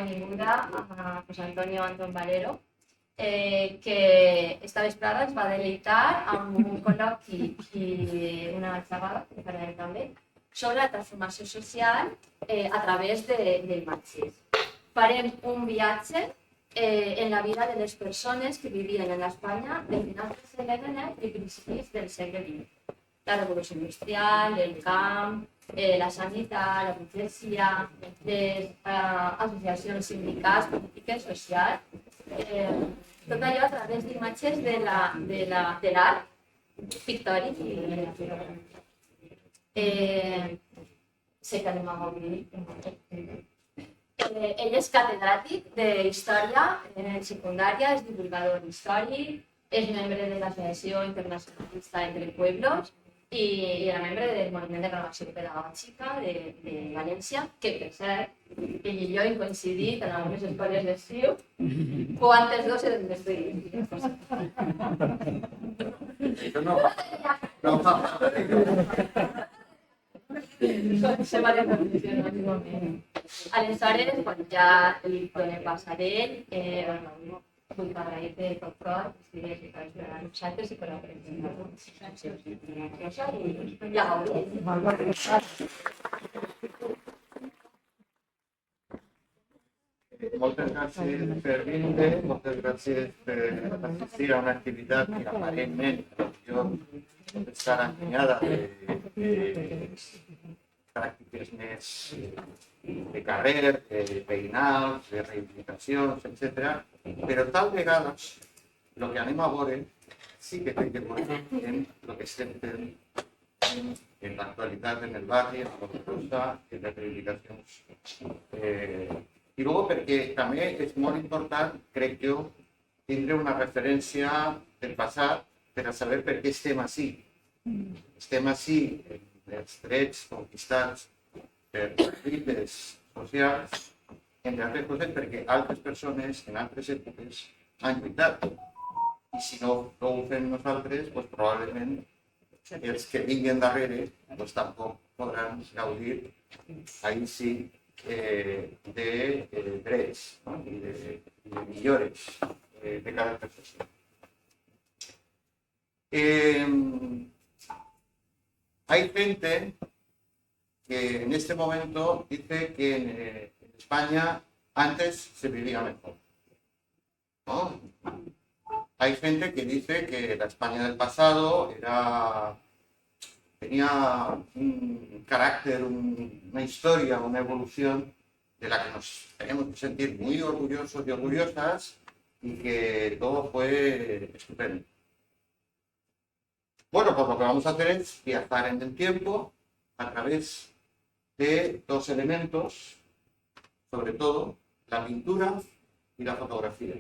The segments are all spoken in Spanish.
benvinguda a José Antonio Anton Valero, que esta vesprada ens va deleitar amb un col·loqui i una xerrada que farem també sobre la transformació social a través d'imatges. Farem un viatge en la vida de les persones que vivien en l'Espanya de finals del segle XIX i principis del segle XX. La revolució industrial, el camp, la sanitat, la burgesia, les associacions sindicals, polítiques, socials, tot allò a través d'imatges de l'art pictòric. Sé que anem a obrir. Ell és catedràtic d'Història en secundària, és divulgador històric, és membre de l'Associació Internacionalista Entre Pueblos i era membre del Moviment de Renovació Pedagògica de València, que per cert, ell i jo hem coincidit en algunes escoles d'estiu, quantes dos eren d'estiu. Se va reproduccionar igualment. Aleshores, quan ja li donem pas a ell, vull agrair-te de tot cor que estigués per a nosaltres i per aprendre i a gaudir. Moltes gràcies per vindre, moltes gràcies per assistir a una activitat que aparentment jo està acompanyada de pràctiques més de carrer, de veïnals, de reivindicacions, etc. Però tal vegada el que anem a veure sí que té que veure amb el que estem fent en l'actualitat en el barri, en la Rosa, en les reivindicacions. I després perquè també és molt important, crec jo, tindre una referència del passat per a saber per què estem ací. Estem ací en els drets conquistats per les lluites socials, entre altres coses perquè altres persones en altres èpoques han lluitat. I si no ho fem nosaltres, doncs probablement els que vinguin darrere tampoc podran gaudir, ahir sí, de drets i de millores de cada persona. Hay gente que en este momento dice que en España antes se vivía mejor, ¿no? Hay gente que dice que la España del pasado tenía un carácter, una historia, una evolución de la que nos tenemos que sentir muy orgullosos y orgullosas y que todo fue estupendo. Bueno, pues lo que vamos a hacer es viajar en el tiempo a través de dos elementos, sobre todo la pintura y la fotografía.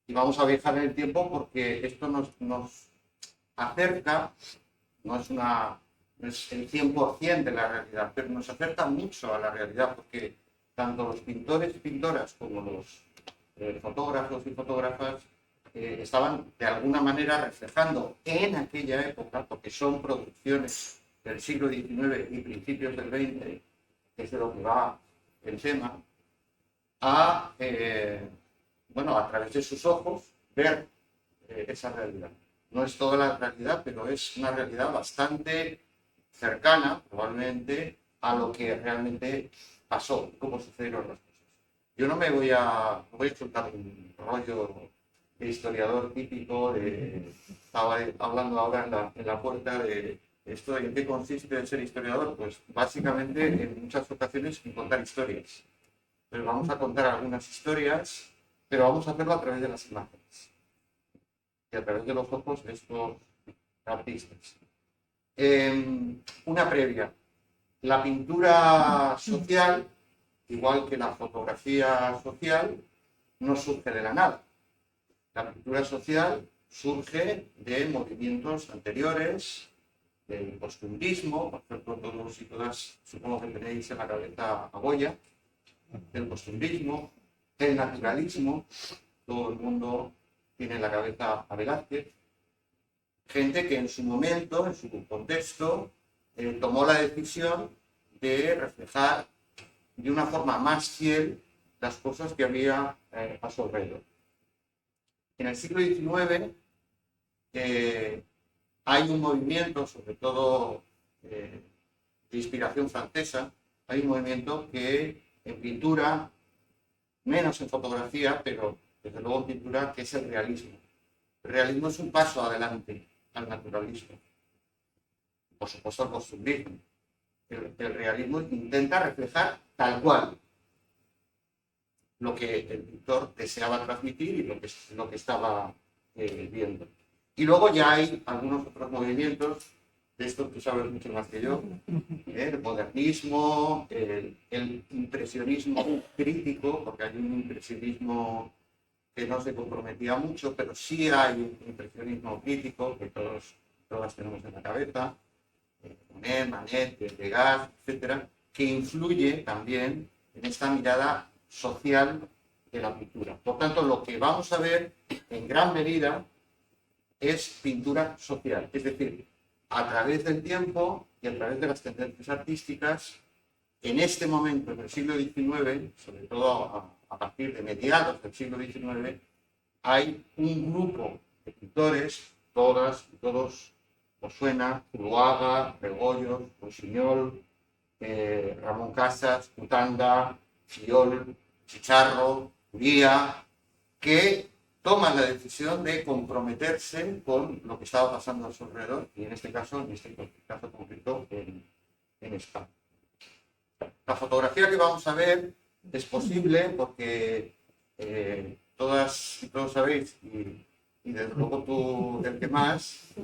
Y vamos a viajar en el tiempo porque esto nos acerca, no es el 100% de la realidad, pero nos acerca mucho a la realidad porque tanto los pintores y pintoras como los fotógrafos y fotógrafas estaban de alguna manera reflejando en aquella época, porque son producciones del siglo XIX y principios del XX, que es de lo que va el tema, a través de sus ojos ver esa realidad. No es toda la realidad, pero es una realidad bastante cercana, probablemente, a lo que realmente pasó, cómo sucedieron las cosas. Yo no voy a soltar un rollo de historiador típico, estaba hablando ahora en la puerta de esto, ¿en qué consiste el ser historiador? Pues básicamente en muchas ocasiones en contar historias. Pero vamos a contar algunas historias, pero vamos a hacerlo a través de las imágenes y a través de los ojos de estos artistas. Una previa. La pintura social, igual que la fotografía social, no surge de la nada. La pintura social surge de movimientos anteriores, del costumbrismo, por ejemplo, todos y todas supongo que tenéis en la cabeza a Goya, del costumbrismo, del naturalismo, todo el mundo tiene en la cabeza a Velázquez, gente que en su momento, en su contexto, tomó la decisión de reflejar de una forma más fiel las cosas que había a su alrededor. En el siglo XIX hay un movimiento, sobre todo de inspiración francesa, hay un movimiento que en pintura, menos en fotografía, pero desde luego en pintura, que es el realismo. El realismo es un paso adelante al naturalismo, por supuesto al costumbrismo. El realismo intenta reflejar tal cual lo que el pintor deseaba transmitir y lo que estaba viendo. Y luego ya hay algunos otros movimientos, de esto tú sabes mucho más que yo, el modernismo, el impresionismo crítico, porque hay un impresionismo que no se comprometía mucho, pero sí hay un impresionismo crítico que todas tenemos en la cabeza, Monet, Manet, Degas, etcétera, que influye también en esta mirada social de la pintura. Por tanto, lo que vamos a ver en gran medida es pintura social, es decir, a través del tiempo y a través de las tendencias artísticas, en este momento, en el siglo XIX, sobre todo a partir de mediados del siglo XIX, hay un grupo de pintores, todas y todos os suena, Zuluaga, Rebollos, Rossinyol, Ramón Casas, Cutanda, Fiol, Chicharro, Uría, que toman la decisión de comprometerse con lo que estaba pasando a su alrededor, y en este caso concreto, en España. La fotografía que vamos a ver es posible porque todas y todos sabéis, y desde luego tú el que más,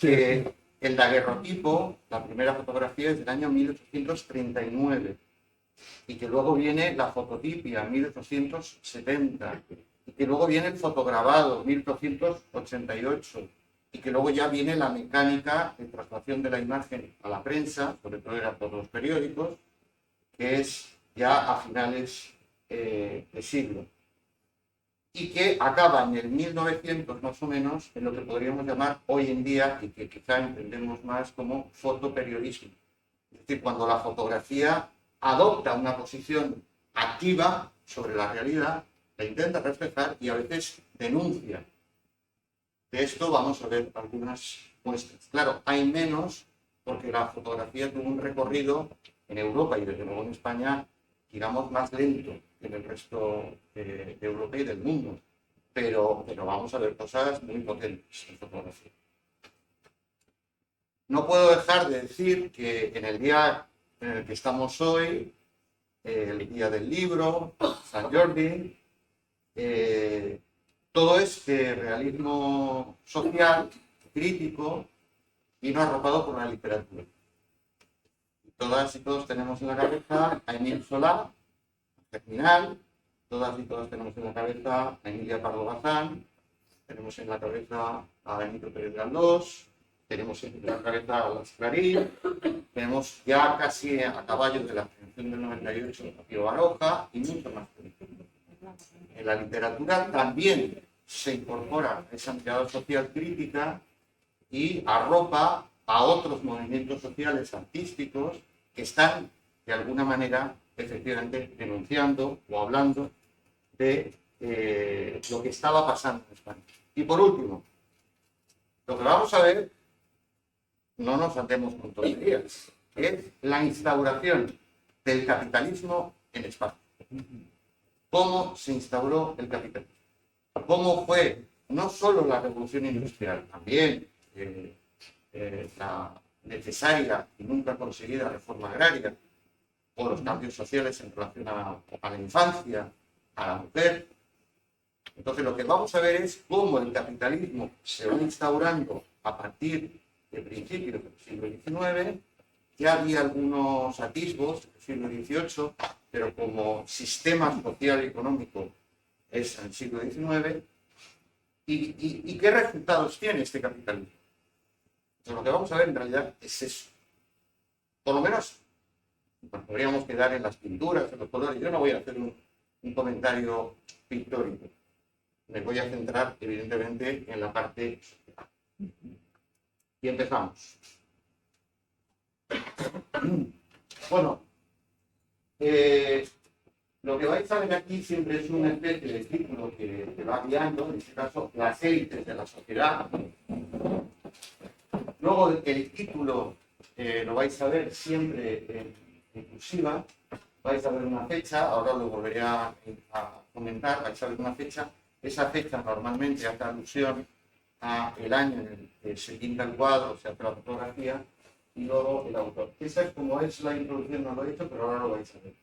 que el daguerrotipo, la primera fotografía es del año 1839 y que luego viene la fototipia, 1870, y que luego viene el fotograbado, 1888, y que luego ya viene la mecánica de traslación de la imagen a la prensa, sobre todo era por los periódicos, que es ya a finales de siglo, y que acaba en el 1900 más o menos en lo que podríamos llamar hoy en día, y que quizá entendemos más como fotoperiodismo. Es decir, cuando la fotografía adopta una posición activa sobre la realidad, la intenta reflejar y a veces denuncia. De esto vamos a ver algunas muestras. Claro, hay menos porque la fotografía tuvo un recorrido en Europa y desde luego en España, digamos, más lento que en el resto de Europa y del mundo. Pero vamos a ver cosas muy potentes en fotografía. No puedo dejar de decir que en el día en el que estamos hoy, el día del libro, San Jordi, todo este realismo social, crítico, vino arropado por la literatura. Todas y todos tenemos en la cabeza a Émile Zola, Germinal, todas y todos tenemos en la cabeza a Emilia Pardo Bazán, tenemos en la cabeza a Benito Pérez Galdós, tenemos en la cabeza a Las Clarín, tenemos ya casi a caballo de la generación del 98 a Pío Baroja y mucho más. En la literatura también se incorpora esa mirada social crítica y arropa a otros movimientos sociales artísticos que están, de alguna manera, efectivamente denunciando o hablando de lo que estaba pasando en España. Y por último, lo que vamos a ver, no nos andemos con tonterías, es la instauración del capitalismo en España. ¿Cómo se instauró el capitalismo? ¿Cómo fue no solo la revolución industrial, también la necesaria y nunca conseguida reforma agraria o los cambios sociales en relación a la infancia, a la mujer? Entonces lo que vamos a ver es cómo el capitalismo se va instaurando a partir de principios del siglo XIX. Ya había algunos atisbos del siglo XVIII, pero como sistema social y económico es el siglo XIX. ¿Y qué resultados tiene este capitalismo? Entonces, lo que vamos a ver en realidad es eso. Por lo menos, nos podríamos quedar en las pinturas, en los colores. Yo no voy a hacer un comentario pictórico. Me voy a centrar, evidentemente, en la parte social. Y empezamos. Bueno, Lo que vais a ver aquí siempre es una especie de círculo que va guiando, en este caso, las élites de la sociedad. Luego el título lo vais a ver siempre en cursiva, vais a ver una fecha, ahora lo volveré a comentar, vais a ver una fecha. Esa fecha normalmente hace alusión a el año en el que se pinta el cuadro, se hace la fotografía, y luego el autor. Esa es como es la introducción, no lo he hecho, pero ahora lo vais a ver.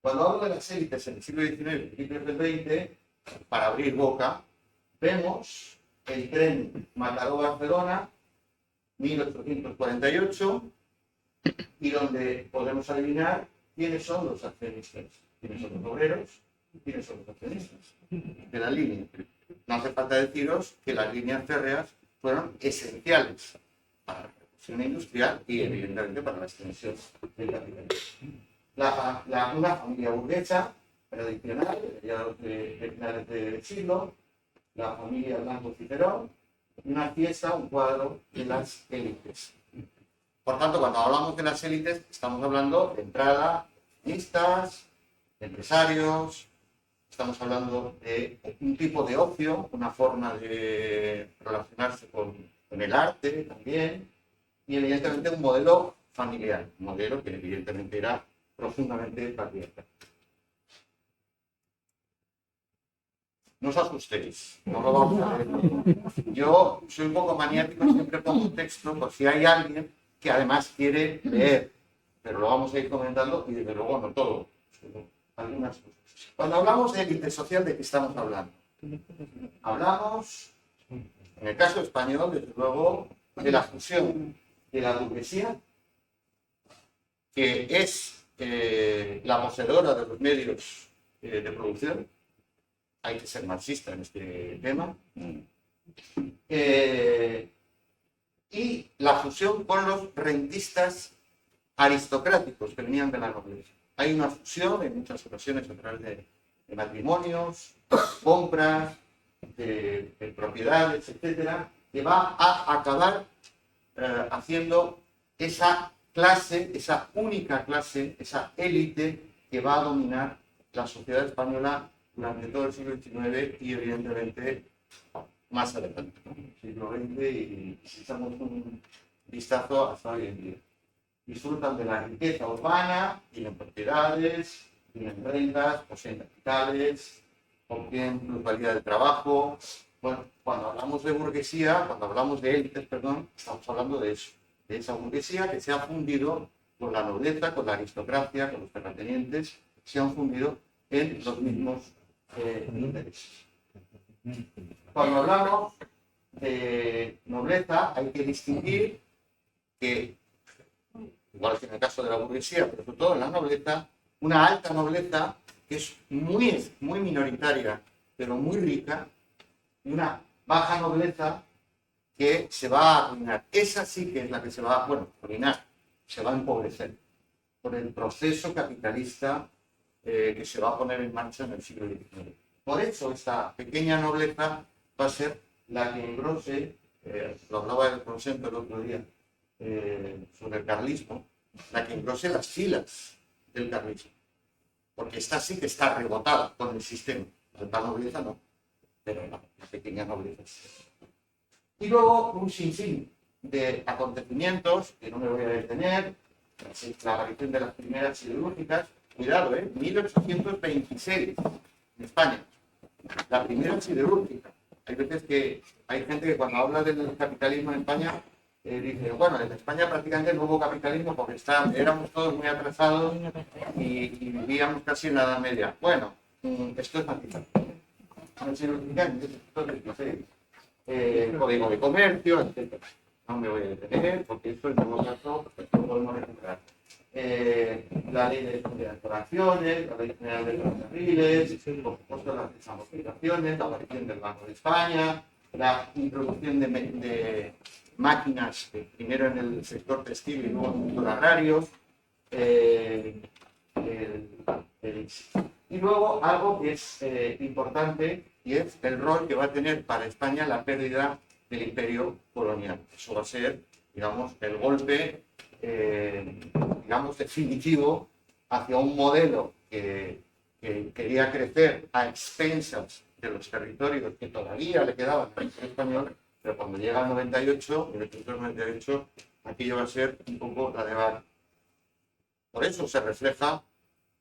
Cuando hablo de las élites en el siglo XIX y principios del XX, para abrir boca, vemos el tren Mataró-Barcelona, 1848, y donde podemos adivinar quiénes son los accionistas, quiénes son los obreros y quiénes son los accionistas de la línea. No hace falta deciros que las líneas férreas fueron esenciales para la revolución industrial y evidentemente para la extensión del capitalismo. Una familia burguesa tradicional, de finales del siglo, la familia Blanco Cicerón, una fiesta, un cuadro de las élites. Por tanto, cuando hablamos de las élites, estamos hablando de entrada, de accionistas, de empresarios, estamos hablando de un tipo de ocio, una forma de relacionarse con el arte también, y evidentemente un modelo familiar, un modelo que evidentemente era profundamente patriarcal. No os asustéis, no lo vamos a ver. Yo soy un poco maniático y siempre pongo un texto por si hay alguien que además quiere leer, pero lo vamos a ir comentando y desde luego no todo, sino algunas cosas. Cuando hablamos de élite social, ¿de qué estamos hablando? Hablamos, en el caso español, desde luego, de la fusión de la burguesía, que es la poseedora de los medios de producción. Hay que ser marxista en este tema. Y la fusión con los rentistas aristocráticos que venían de la nobleza. Hay una fusión en muchas ocasiones a través de matrimonios, compras, de propiedades, etcétera, que va a acabar haciendo esa clase, esa única clase, esa élite que va a dominar la sociedad española durante todo el siglo XIX y evidentemente más adelante, ¿no? El siglo XX, y si echamos un vistazo hasta hoy en día. Disfrutan de la riqueza urbana, tienen propiedades, tienen rentas, poseen capitales, obtienen plusvalía de trabajo. Bueno, cuando hablamos de burguesía, cuando hablamos de élites, perdón, estamos hablando de eso, de esa burguesía que se ha fundido con la nobleza, con la aristocracia, con los terratenientes, se han fundido en los mismos intereses. Cuando hablamos de nobleza, hay que distinguir que, igual que en el caso de la burguesía, pero sobre todo en la nobleza, una alta nobleza que es muy minoritaria, pero muy rica, y una baja nobleza que se va a arruinar. Esa sí que es la que se va a, arruinar, se va a empobrecer por el proceso capitalista que se va a poner en marcha en el siglo XIX. Por eso esta pequeña nobleza va a ser la que engrose, lo hablaba el Consento el otro día, sobre el carlismo, la que engrose las filas del carlismo. Porque esta sí que está rebotada con el sistema. La alta nobleza no, pero no, la pequeña nobleza sí. Y luego un sinfín de acontecimientos, que no me voy a detener, la aparición de las primeras siderúrgicas, cuidado, 1826, en España, la primera siderúrgica. Hay veces que hay gente que cuando habla del capitalismo en España, dice, bueno, en España prácticamente no hubo capitalismo porque éramos todos muy atrasados y vivíamos casi en la Edad Media. Bueno, esto es matizado. Código de comercio, etc. No me voy a detener porque esto en todo caso lo podemos recuperar. La ley de corporaciones, la ley general de ferrocarriles, por supuesto las desamortizaciones, la aparición del Banco de España, la introducción de máquinas, primero en el sector textil y luego en el sector agrario, y luego algo que es importante y es el rol que va a tener para España la pérdida del imperio colonial. Eso va a ser, digamos, el golpe definitivo hacia un modelo que que quería crecer a expensas de los territorios que todavía le quedaban al Imperio español, pero cuando llega al 98, 1998, aquello va a ser un poco la de Bar. Por eso se refleja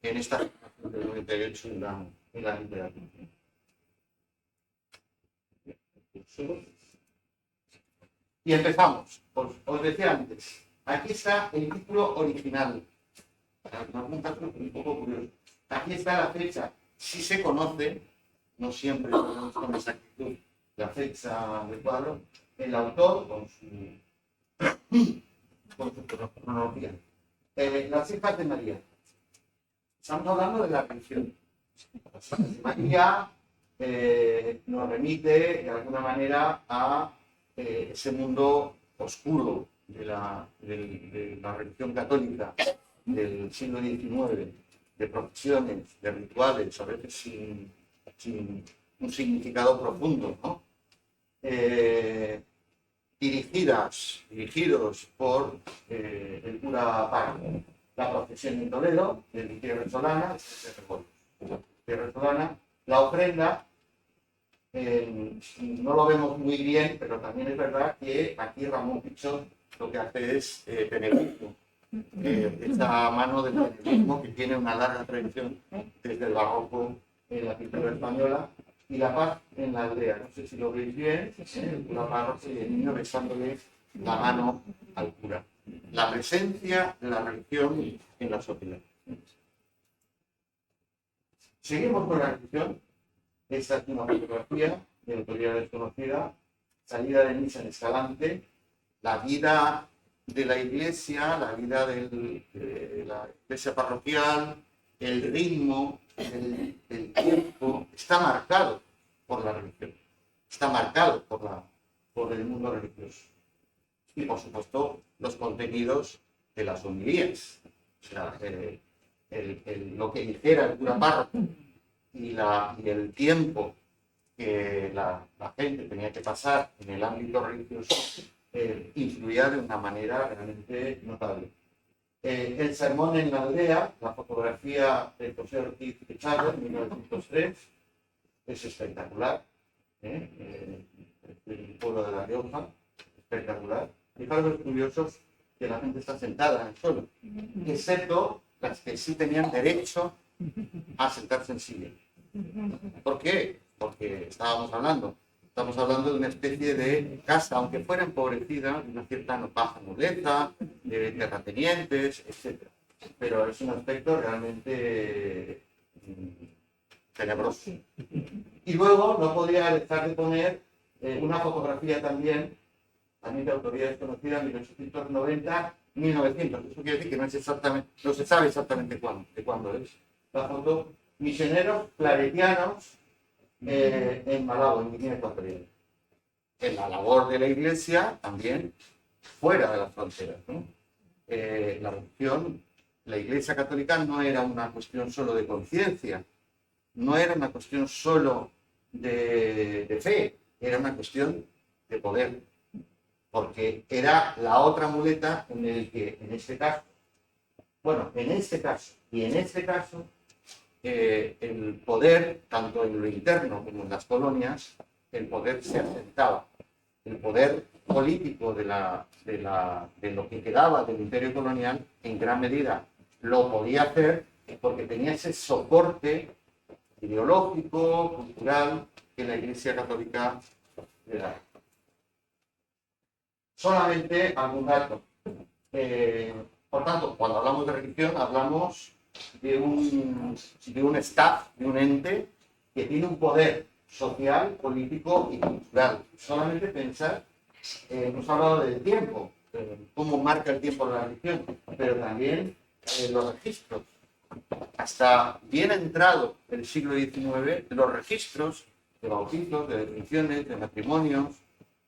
en esta generación del 98 en la literatura. Y empezamos. Os decía antes, aquí está el título original. Un poco curioso. Aquí está la fecha. Si se conoce, no siempre tenemos con exactitud la fecha del cuadro, el autor con su cronología. Las hijas de María. Estamos hablando de la religión. Las hijas de María nos remite de alguna manera a ese mundo oscuro de la religión católica del siglo XIX, de profesiones, de rituales, a veces sin un significado profundo, ¿no? Dirigidos por el cura Pardo. La procesión en Toledo, de Tierra Solana, la ofrenda, no lo vemos muy bien, pero también es verdad que aquí Ramón Pichot lo que hace es tenebrismo. Esta mano del tenebrismo que tiene una larga tradición desde el barroco en la pintura española, y la paz en la aldea. No sé si lo veis bien, el cura Pardo y el niño besándole la mano al cura. La presencia de la religión en la sociedad. Seguimos con la religión. Esta es una fotografía de autoría desconocida, salida de misa en Escalante, la vida de la iglesia, la vida de la iglesia parroquial, el ritmo, el tiempo, está marcado por la religión, está marcado por el mundo religioso. Y por supuesto, los contenidos de las homilías. O sea, lo que dijera el cura párroco y el tiempo que la gente tenía que pasar en el ámbito religioso influía de una manera realmente notable. El sermón en la aldea, la fotografía de José Ortiz Pichardo en 1903, es espectacular. El pueblo de La Rioja, espectacular. Fijaros los curiosos que la gente está sentada en el suelo, excepto las que sí tenían derecho a sentarse en silla. ¿Por qué? Porque estamos hablando de una especie de casa, aunque fuera empobrecida, de una cierta baja nobleza, de terratenientes, etc. Pero es un aspecto realmente tenebroso. Y luego no podía dejar de poner una fotografía también de autoría desconocida, 1890, 1900. Eso quiere decir que no se sabe exactamente cuándo es. La foto, misioneros claretianos en Malabo, en Guinea Ecuatorial. En la labor de la iglesia, también fuera de las fronteras, ¿no? La religión, la iglesia católica no era una cuestión solo de conciencia, no era una cuestión solo de fe, era una cuestión de poder. Porque era la otra muleta en el que, en este caso, el poder, tanto en lo interno como en las colonias, el poder se asentaba. El poder político de lo que quedaba del imperio colonial, en gran medida lo podía hacer porque tenía ese soporte ideológico, cultural, que la Iglesia Católica le da. Solamente algún dato. Por tanto, cuando hablamos de religión, hablamos de un staff, de un ente que tiene un poder social, político y cultural. Solamente pensar, hemos hablado del tiempo, cómo marca el tiempo de la religión, pero también los registros. Hasta bien entrado el siglo XIX, los registros de bautizos, de definiciones, de matrimonios,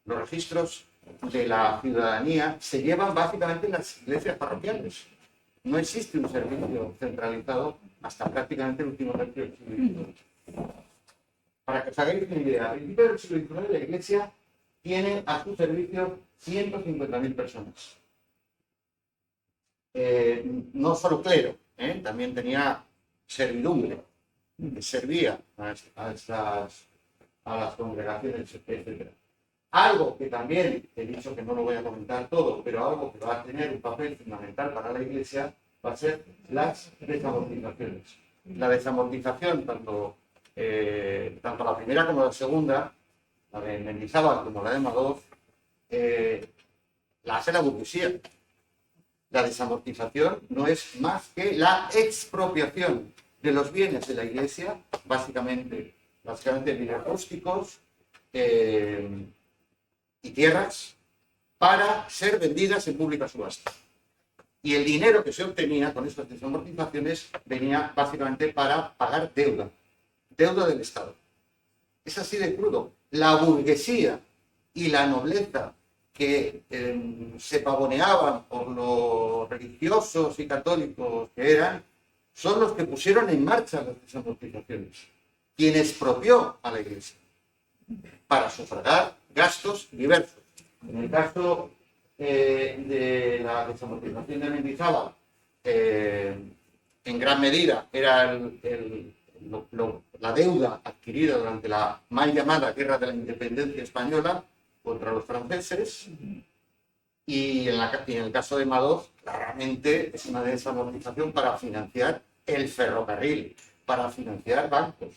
los registros de la ciudadanía se llevan básicamente en las iglesias parroquiales. No existe un servicio centralizado hasta prácticamente el último tercio del siglo XIX. Para que os hagáis una idea, a principios del siglo XIX la iglesia tiene a su servicio 150.000 personas. No solo clero, también tenía servidumbre. que servía a las congregaciones, etc. Algo que también, he dicho que no lo voy a comentar todo, pero algo que va a tener un papel fundamental para la Iglesia va a ser las desamortizaciones. La desamortización, tanto la primera como la segunda, la de Mendizábal como la de Madoz, la hace la burguesía. La desamortización no es más que la expropiación de los bienes de la Iglesia, básicamente bienes rústicos y tierras, para ser vendidas en pública subasta. Y el dinero que se obtenía con estas desamortizaciones venía básicamente para pagar deuda del Estado. Es así de crudo. La burguesía y la nobleza que se pavoneaban por los religiosos y católicos que eran, son los que pusieron en marcha las desamortizaciones. Quien expropió a la Iglesia para sufragar gastos diversos. En el caso de la desamortización de Mendizábal, en gran medida era la deuda adquirida durante la mal llamada Guerra de la Independencia Española contra los franceses, y en el caso de Madoz, claramente es una desamortización para financiar el ferrocarril, para financiar bancos.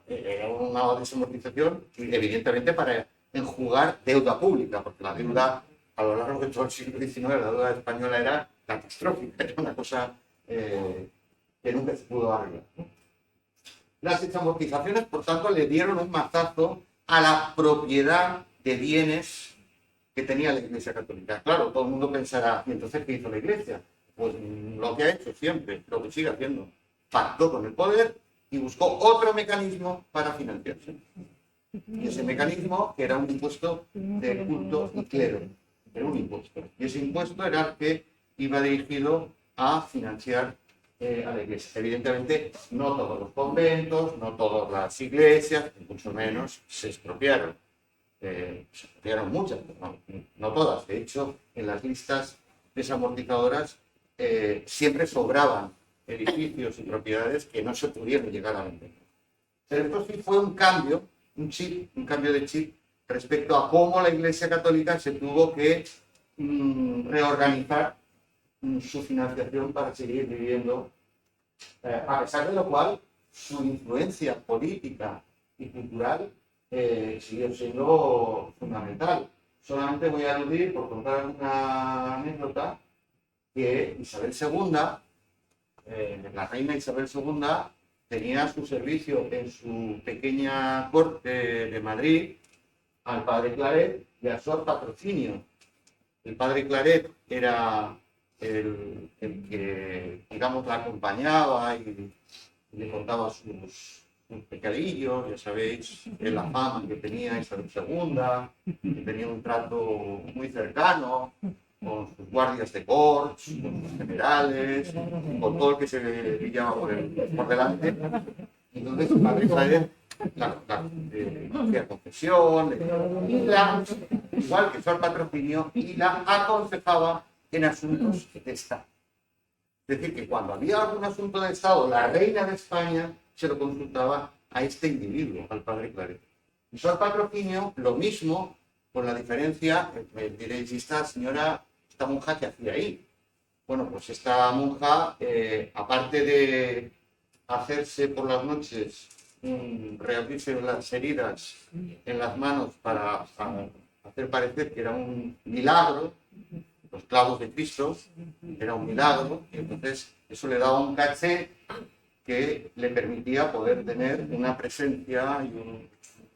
Era una desamortización, evidentemente, para enjugar deuda pública, porque la deuda a lo largo de todo el siglo XIX, la deuda española era catastrófica, era una cosa que nunca se pudo arreglar. Las desamortizaciones, por tanto, le dieron un mazazo a la propiedad de bienes que tenía la Iglesia Católica. Claro, todo el mundo pensará, ¿y entonces qué hizo la Iglesia? Pues lo que ha hecho siempre, lo que sigue haciendo. Pactó con el poder y buscó otro mecanismo para financiarse. Y ese mecanismo era un impuesto de culto y clero. Era un impuesto. Y ese impuesto era el que iba dirigido a financiar a la Iglesia. Evidentemente, no todos los conventos, no todas las iglesias, mucho menos, se expropiaron. Se expropiaron muchas, no todas. De hecho, en las listas desamortizadoras siempre sobraban edificios y propiedades que no se pudieron llegar a vender. Pero esto sí fue un cambio de chip respecto a cómo la Iglesia Católica se tuvo que reorganizar su financiación para seguir viviendo, a pesar de lo cual su influencia política y cultural siguió siendo fundamental. Solamente voy a aludir, por contar una anécdota, que Isabel II, la reina Isabel II, tenía a su servicio en su pequeña corte de Madrid al padre Claret y a Sor Patrocinio. El padre Claret era el que, digamos, la acompañaba y le contaba sus pecadillos. Ya sabéis, la fama que tenía Isabel II, que tenía un trato muy cercano con sus guardias de corps, con sus generales, con todo el que se pillaba por delante. Entonces, el padre Claret, hacía confesión, igual que Sor Patrocinio, y la aconsejaba en asuntos de Estado. Es decir, que cuando había algún asunto de Estado, la reina de España se lo consultaba a este individuo, al padre Claret. Y Sor Patrocinio, lo mismo, con la diferencia, diréis, esta monja que hacía ahí. Bueno, pues esta monja, aparte de hacerse por las noches, reabrirse las heridas en las manos para hacer parecer que era un milagro, los clavos de Cristo, era un milagro, y entonces eso le daba un caché que le permitía poder tener una presencia y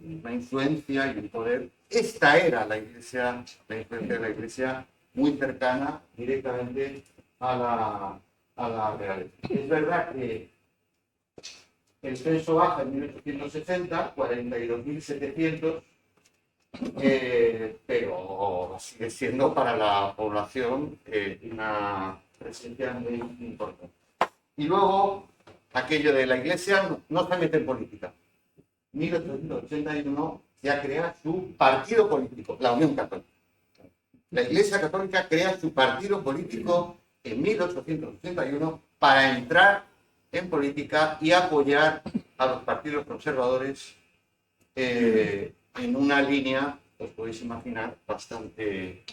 una influencia y un poder. Esta era la influencia de la Iglesia, muy cercana directamente a la realeza. Es verdad que el censo baja en 1860, 42.700, pero sigue siendo para la población una presencia muy importante. Y luego, aquello de la Iglesia no se mete en política. 1881 ya crea su partido político, la Unión Católica. La Iglesia Católica crea su partido político en 1881 para entrar en política y apoyar a los partidos conservadores en una línea, os podéis imaginar, bastante...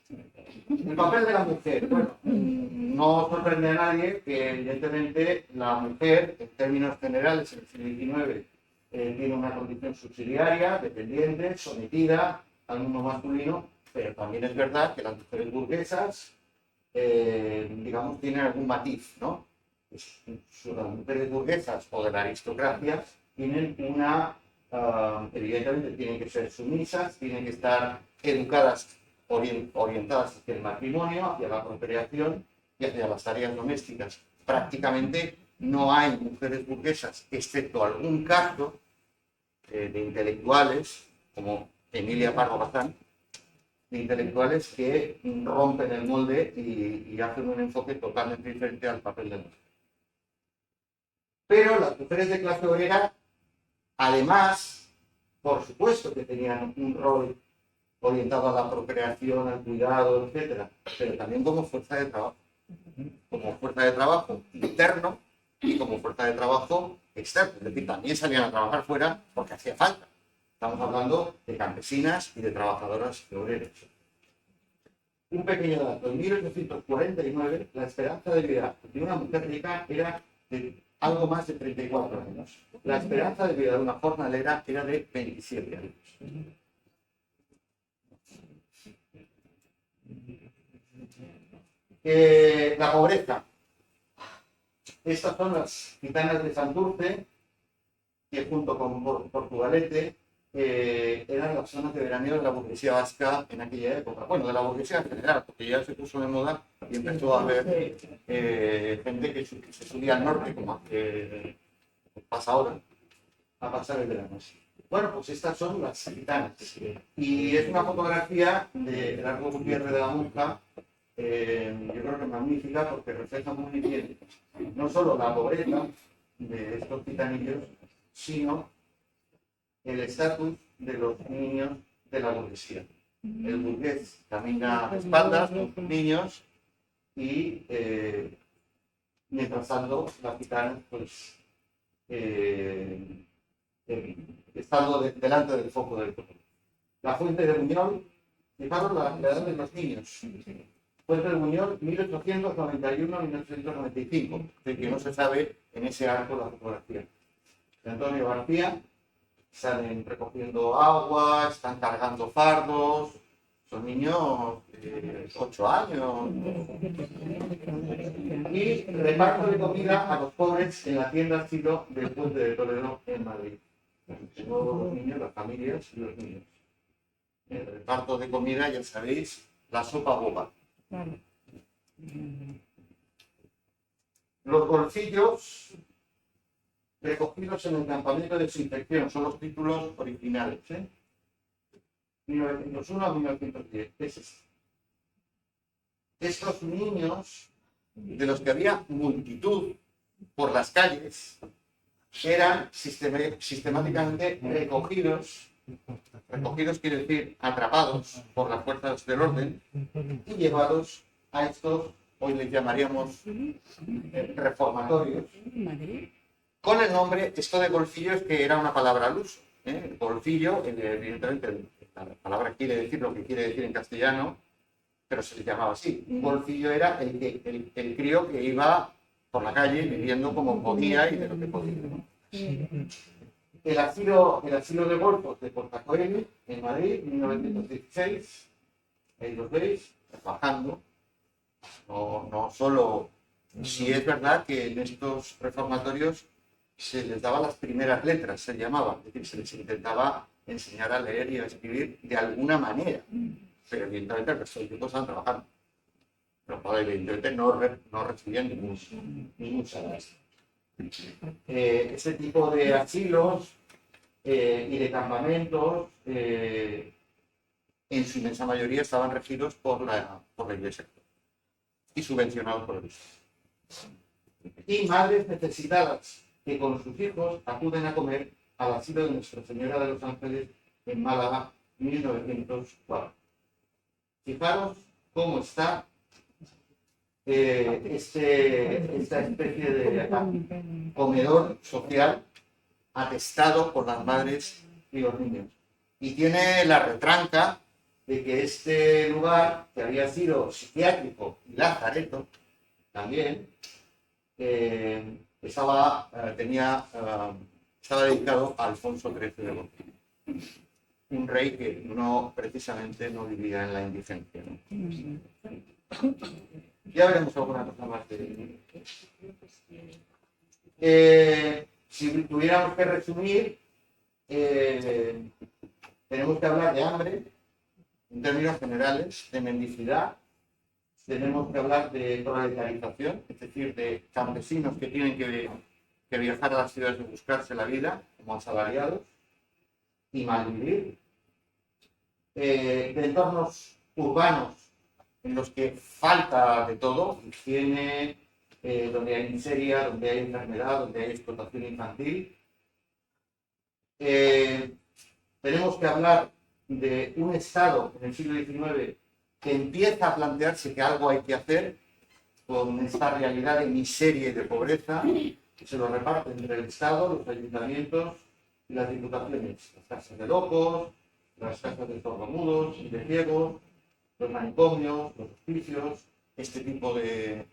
El papel de la mujer. Bueno, no sorprende a nadie que evidentemente la mujer, en términos generales, en el siglo XIX, tiene una condición subsidiaria, dependiente, sometida al mundo masculino, pero también es verdad que las mujeres burguesas, digamos, tienen algún matiz, ¿no? Las mujeres burguesas o de la aristocracia tienen una, evidentemente tienen que ser sumisas, tienen que estar educadas, orientadas hacia el matrimonio, hacia la procreación y hacia las tareas domésticas. Prácticamente no hay mujeres burguesas, excepto algún caso de intelectuales, como Emilia Pardo Bazán, de intelectuales que rompen el molde y hacen un enfoque totalmente diferente al papel de la mujer. Pero las mujeres de clase obrera, además, por supuesto que tenían un rol orientado a la procreación, al cuidado, etcétera, pero también como fuerza de trabajo interno y como fuerza de trabajo externo, es decir, también salían a trabajar fuera porque hacía falta. Estamos hablando de campesinas y de trabajadoras obreras. Un pequeño dato, en 1849 la esperanza de vida de una mujer rica era de algo más de 34 años. La esperanza de vida de una jornalera era de 27 años. La pobreza. Estas son las gitanas de Santurce, que junto con Portugalete eran las zonas de veraneo de la burguesía vasca en aquella época. Bueno, de la burguesía en general, porque ya se puso de moda y empezó a haber gente que se subía al norte, como pasa ahora, a pasar el verano. Bueno, pues estas son las gitanas. Y es una fotografía de Gerardo Gutiérrez de la Monja, yo creo que magnífica, porque refleja muy bien no solo la pobreza de estos gitanillos, sino el estatus de los niños de la burguesía. El burgués camina a espaldas con sus niños y mientras tanto las gitanas pues estando delante del foco del todo. La fuente de Buñol, fijaros la edad de los niños. Fuente de Buñol, 1891-1995, de que no se sabe en ese arco la fotografía. De Antonio García, salen recogiendo agua, están cargando fardos, son niños de 8 años. Y reparto de comida a los pobres en la tienda asilo del Puente de Toledo en Madrid. Todos los niños, las familias y los niños. El reparto de comida, ya sabéis, la sopa boba. Los bolsillos recogidos en el campamento de desinfección son los títulos originales, 1901 a 1910. Es este. Estos niños, de los que había multitud por las calles, eran sistemáticamente recogidos quiere decir atrapados por las fuerzas del orden y llevados a estos, hoy les llamaríamos reformatorios, con el nombre, esto de bolsillos, que era una palabra al uso. Bolsillo, evidentemente, la palabra quiere decir lo que quiere decir en castellano, pero se le llamaba así. Un bolsillo era el crío que iba por la calle viviendo como podía y de lo que podía, ¿no? El asilo de golfos de Portacoeli, en Madrid, 1916. Ahí los veis, trabajando. No solo, si es verdad que en estos reformatorios se les daba las primeras letras, se llamaba, es decir, se les intentaba enseñar a leer y a escribir de alguna manera, pero evidentemente el resto de tiempo estaban trabajando. Pero evidentemente no recibían ningún salario. Ese tipo de asilos y de campamentos, en su inmensa mayoría, estaban regidos por la Iglesia y subvencionados por el Estado. Y madres necesitadas que con sus hijos acuden a comer al asilo de Nuestra Señora de los Ángeles en Málaga, 1904. Fijaros cómo está esta especie de comedor social atestado por las madres y los niños. Y tiene la retranca de que este lugar, que había sido psiquiátrico y lazareto, también, estaba dedicado a Alfonso XIII de Borbón, un rey que precisamente no vivía en la indigencia, ¿no? Ya veremos alguna cosa más de si tuviéramos que resumir, tenemos que hablar de hambre en términos generales, de mendicidad, tenemos que hablar de proletarización, es decir, de campesinos que tienen que viajar a las ciudades a buscarse la vida como asalariados y malvivir, de entornos urbanos en los que falta de todo, higiene, donde hay miseria, donde hay enfermedad, donde hay explotación infantil. Tenemos que hablar de un Estado en el siglo XIX que empieza a plantearse que algo hay que hacer con esta realidad de miseria y de pobreza, que se lo reparte entre el Estado, los ayuntamientos y las diputaciones, las casas de locos, las casas de sordomudos y de ciegos, los manicomios, los hospicios, este tipo de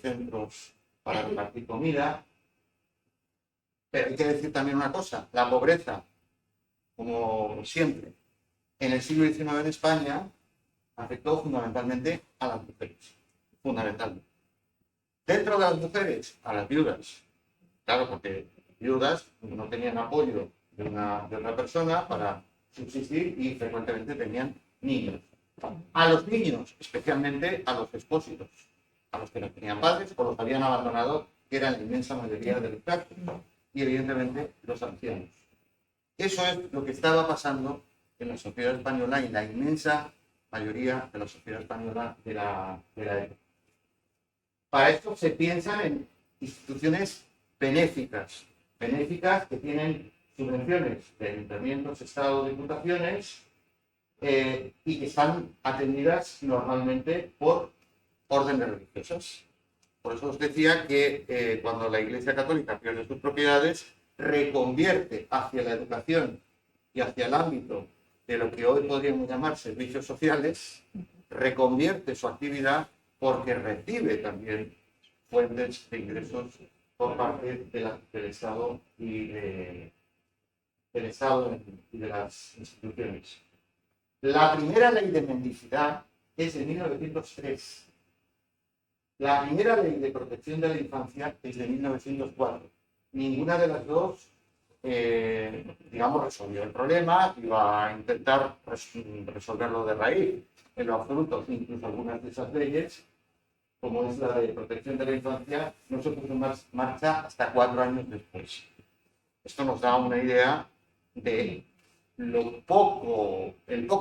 centros para repartir comida. Pero hay que decir también una cosa, la pobreza, como siempre, en el siglo XIX en España afectó fundamentalmente a las mujeres, fundamentalmente. Dentro de las mujeres, a las viudas, claro, porque viudas no tenían apoyo de otra persona para subsistir y frecuentemente tenían niños. A los niños, especialmente a los expósitos, a los que no tenían padres o los habían abandonado, que eran la inmensa mayoría de los casos, y evidentemente los ancianos. Eso es lo que estaba pasando en la sociedad española y la inmensa mayoría de la sociedad española de la época. Para esto se piensan en instituciones benéficas que tienen subvenciones de ayuntamientos, estados, diputaciones, y que están atendidas normalmente por órdenes religiosas. Por eso os decía que cuando la Iglesia Católica pierde sus propiedades, reconvierte hacia la educación y hacia el ámbito de lo que hoy podríamos llamar servicios sociales, reconvierte su actividad porque recibe también fuentes de ingresos por parte del Estado y de las instituciones. La primera ley de mendicidad es de 1903. La primera ley de protección de la infancia es de 1904. Ninguna de las dos, resolvió el problema, iba a intentar resolverlo de raíz, en lo absoluto. Incluso algunas de esas leyes, como es la de protección de la infancia, no se puso en marcha hasta 4 años después. Esto nos da una idea de el poco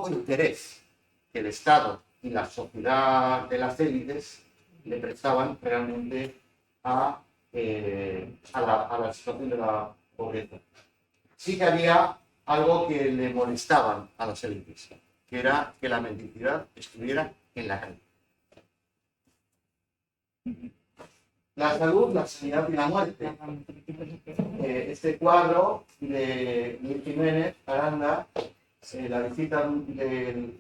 interés que el Estado y la sociedad de las élites le prestaban realmente a la situación de la pobreza. Sí que había algo que le molestaban a las élites, que era que la mendicidad estuviera en la calle. La salud, la sanidad y la muerte. Este cuadro de Luis Jiménez Aranda, la visita de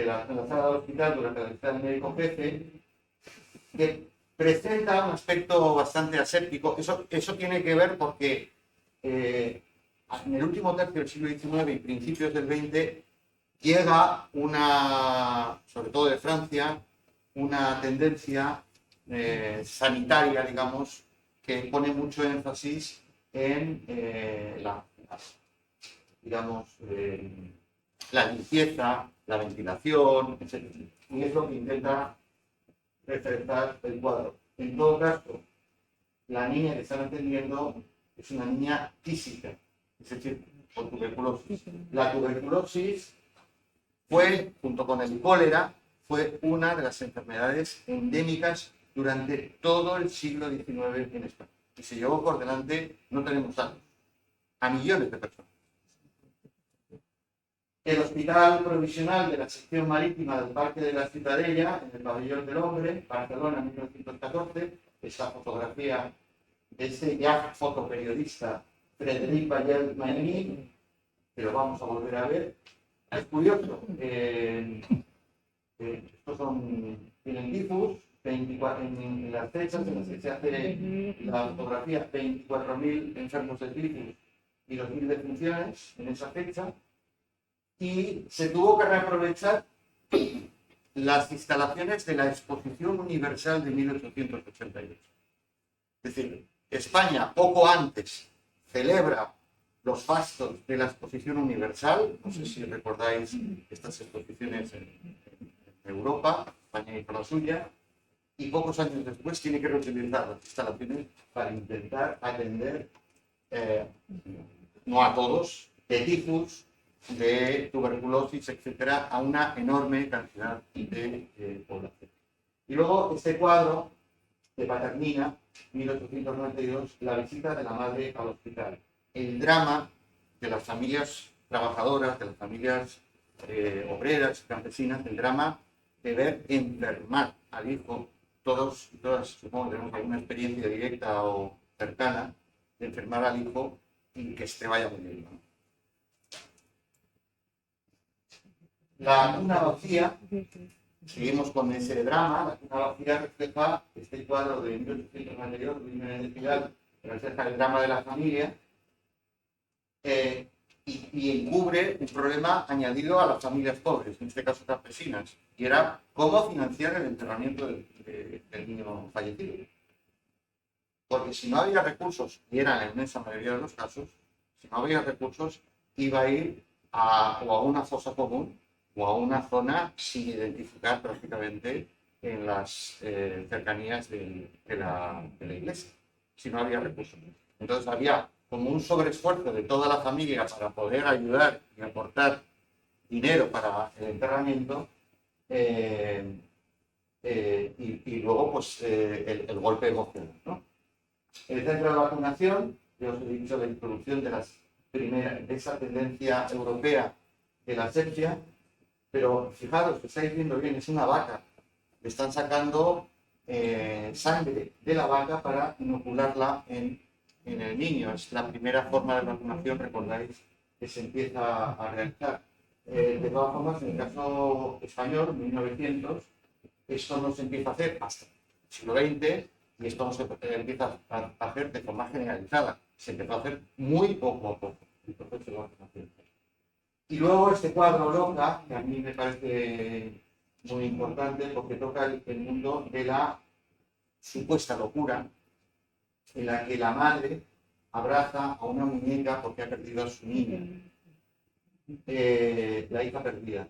la sala del hospital durante la visita del médico jefe, que presenta un aspecto bastante aséptico. Eso tiene que ver porque en el último tercio del siglo XIX y principios del XX llega sobre todo de Francia, una tendencia sanitaria, digamos, que pone mucho énfasis en la limpieza, la ventilación, etc. Y es lo que intenta reflejar el cuadro. En todo caso, la niña que están atendiendo es una niña tísica, es decir, con tuberculosis. La tuberculosis fue, junto con el cólera, fue una de las enfermedades endémicas durante todo el siglo XIX en España. Y se llevó por delante, no tenemos datos, a millones de personas. El hospital provisional de la sección marítima del Parque de la Ciutadella, en el Pabellón del Hombre, Barcelona, 1914. Esta fotografía de ese ya fotoperiodista Frédéric Bayet-Mailly, que lo vamos a volver a ver. Es curioso, estos tienen tifus, 24, en las fechas en las que se hace la fotografía, 24.000 enfermos de tifus y 2.000 defunciones en esa fecha, y se tuvo que reaprovechar las instalaciones de la Exposición Universal de 1888. Es decir, España poco antes celebra los fastos de la Exposición Universal, no sé si recordáis estas exposiciones en Europa, España hizo la suya, y pocos años después tiene que reutilizar las instalaciones para intentar atender, no a todos, de tifus, de tuberculosis, etcétera, a una enorme cantidad de población. Y luego este cuadro de Paternina, 1892, la visita de la madre al hospital. El drama de las familias trabajadoras, de las familias obreras, campesinas, el drama de ver enfermar al hijo. Todos y todas, supongo, tenemos alguna experiencia directa o cercana de enfermar al hijo y que se vaya muriendo, ¿no? La cuna vacía, seguimos con ese drama. La cuna vacía refleja este cuadro de 1892, Luis Menéndez de Pidal, que refleja el drama de la familia y encubre un problema añadido a las familias pobres, en este caso campesinas, y era cómo financiar el enterramiento del niño fallecido. Porque si no había recursos, y era en la inmensa mayoría de los casos, si no había recursos, iba a ir o a una fosa común o a una zona sin identificar prácticamente en las cercanías de la iglesia, si no había recursos. Entonces había como un sobreesfuerzo de toda la familia para poder ayudar y aportar dinero para el enterramiento, y luego pues el golpe emocional, ¿no? El centro de vacunación, yo os he dicho la introducción de esa tendencia europea de la asepsia, pero fijaros que estáis viendo bien, es una vaca. Le están sacando sangre de la vaca para inocularla en el niño. Es la primera forma de vacunación, recordáis, que se empieza a realizar. De todas formas, en el caso español, 1900, esto no se empieza a hacer hasta el siglo XX, y esto no se empieza a hacer de forma generalizada. Se empezó a hacer muy poco a poco el proceso de vacunación. Y luego este cuadro Loca, que a mí me parece muy importante porque toca el mundo de la supuesta locura, en la que la madre abraza a una muñeca porque ha perdido a su niña, la hija perdida.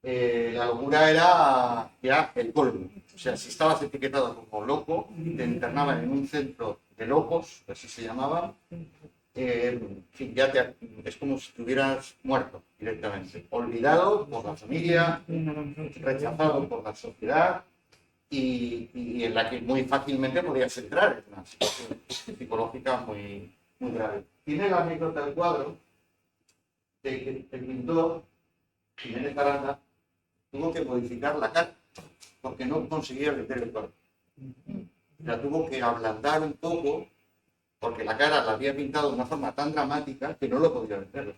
La locura era ya el colmo. O sea, si estabas etiquetado como loco, te internaban en un centro de locos, así se llamaba, ya es como si estuvieras muerto directamente, olvidado por la familia, rechazado por la sociedad, y en la que muy fácilmente podías entrar en una situación psicológica muy, muy grave. Tiene la anécdota del cuadro de que el pintor Jiménez Aranda tuvo que modificar la cara porque no conseguía vender el cuadro. La tuvo que ablandar un poco porque la cara la había pintado de una forma tan dramática que no lo podía vender.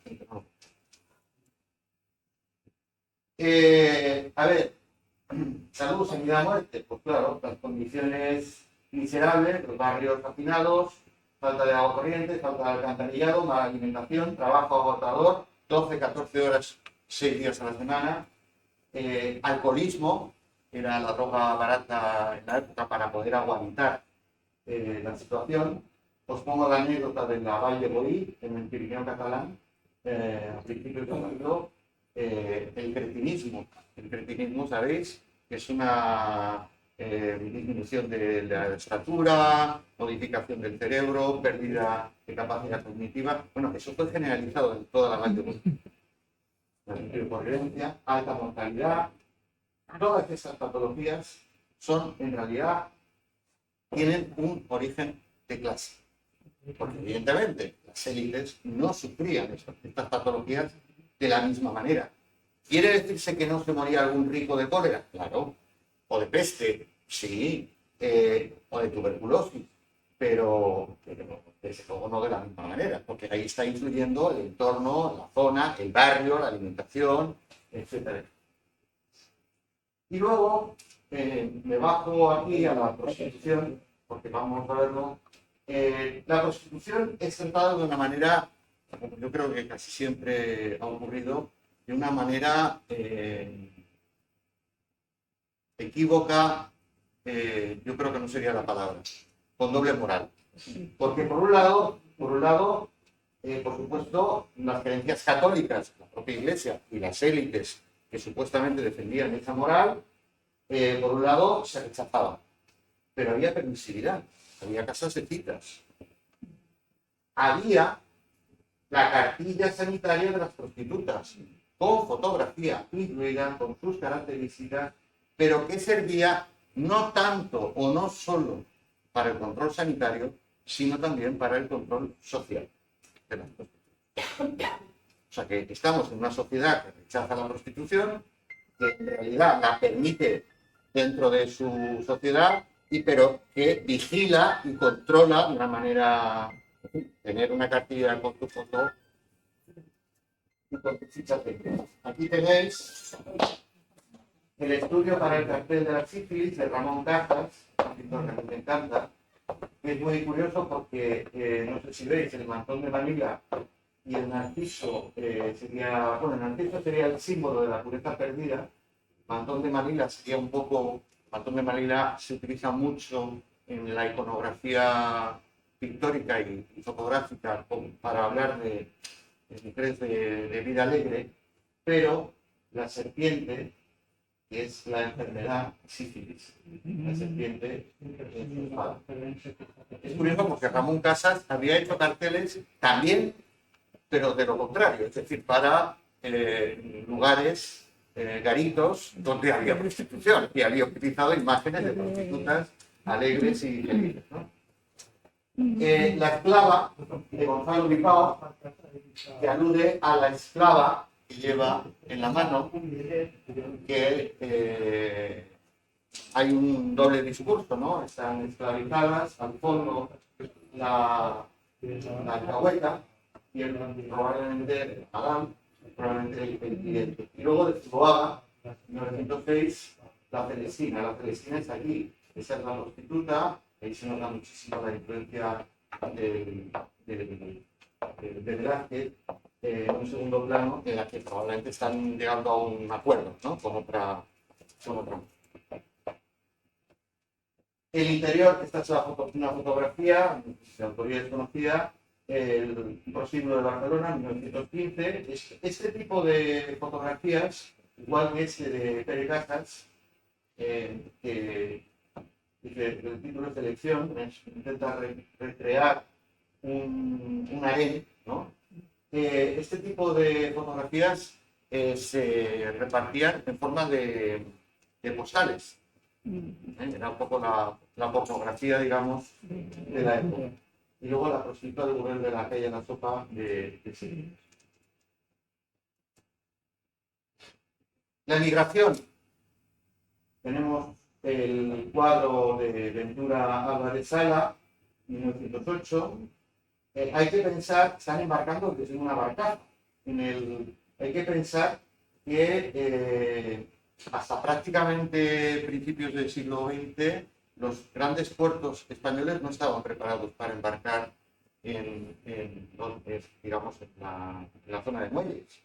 A ver, salud, sanidad, muerte. Pues claro, las condiciones miserables, los barrios hacinados, falta de agua corriente, falta de alcantarillado, mala alimentación, trabajo agotador, 12, 14 horas, 6 días a la semana, alcoholismo, era la droga barata en la época para poder aguantar la situación. Os pongo la anécdota de la Vall de Boí, en el Pirineo catalán, a principios del siglo. El cretinismo. El cretinismo, sabéis, que es una disminución de la estatura, modificación del cerebro, pérdida de capacidad cognitiva. Bueno, eso fue generalizado en toda la Vall de Boí. La hipercoherencia, alta mortalidad, todas esas patologías son, en realidad, tienen un origen de clase. Porque evidentemente las élites no sufrían estas patologías de la misma manera. ¿Quiere decirse que no se moría algún rico de cólera? Claro. O de peste, sí. O de tuberculosis. Pero desde luego no de la misma manera, porque ahí está influyendo el entorno, la zona, el barrio, la alimentación, etc. Y luego me bajo aquí a la prostitución, porque vamos a verlo. La prostitución es tratada de una manera, como yo creo que casi siempre ha ocurrido, de una manera equívoca, yo creo que no sería la palabra, con doble moral. Porque por un lado, por supuesto, las creencias católicas, la propia Iglesia y las élites que supuestamente defendían esa moral, por un lado se rechazaban. Pero había permisividad, había casas de citas. Había la cartilla sanitaria de las prostitutas, con fotografía incluida, con sus características, pero que servía no tanto o no solo para el control sanitario, sino también para el control social de las prostitutas. O sea que estamos en una sociedad que rechaza la prostitución, que en realidad la permite dentro de su sociedad, pero que vigila y controla de una manera, tener una cartilla con tu foto y con tus fichas de... Aquí tenéis el estudio para el cartel de la sífilis de Ramón Cajas, un pintor que a mí me encanta. Es muy curioso porque, no sé si veis, el mantón de Manila y el narciso sería, bueno, el narciso sería el símbolo de la pureza perdida. Mantón de Manila sería un poco, mantón de Manila se utiliza mucho en la iconografía pictórica y fotográfica para hablar de mujeres de vida alegre, pero la serpiente, que es la enfermedad sífilis, la serpiente es curioso porque Ramón Casas había hecho carteles también, pero de lo contrario, es decir, para lugares, garitos, donde había prostitución, y había utilizado imágenes de prostitutas alegres y felices, ¿no? La esclava de Gonzalo Bilbao, que alude a la esclava que lleva en la mano, que hay un doble discurso, ¿no? Están esclavizadas, al fondo la alcahueta y probablemente Adán, probablemente el cliente. Y luego de Zuloaga, en 1906, la Celestina. La Celestina está aquí. Esa es la prostituta, ahí se nota muchísimo la influencia del Velázquez, en un segundo plano, en la que probablemente están llegando a un acuerdo, ¿no? con otra. El interior, esta es una fotografía de autoría desconocida, el prostíbulo de Barcelona, 1915. Este tipo de fotografías, igual que este de Pere Casas, que el título es Selección, intenta recrear un harén, ¿no? Este tipo de fotografías se repartían en forma de postales. Era un poco la pornografía, digamos, de la época. Y luego la prostituta del gobierno de la calle La Sopa de Sevilla. La migración. Tenemos el cuadro de Ventura Álvarez Sala, 1908. Hay que pensar, están embarcando desde una barcaza. Hay que pensar que hasta prácticamente principios del siglo XX, los grandes puertos españoles no estaban preparados para embarcar digamos, en la zona de muelles.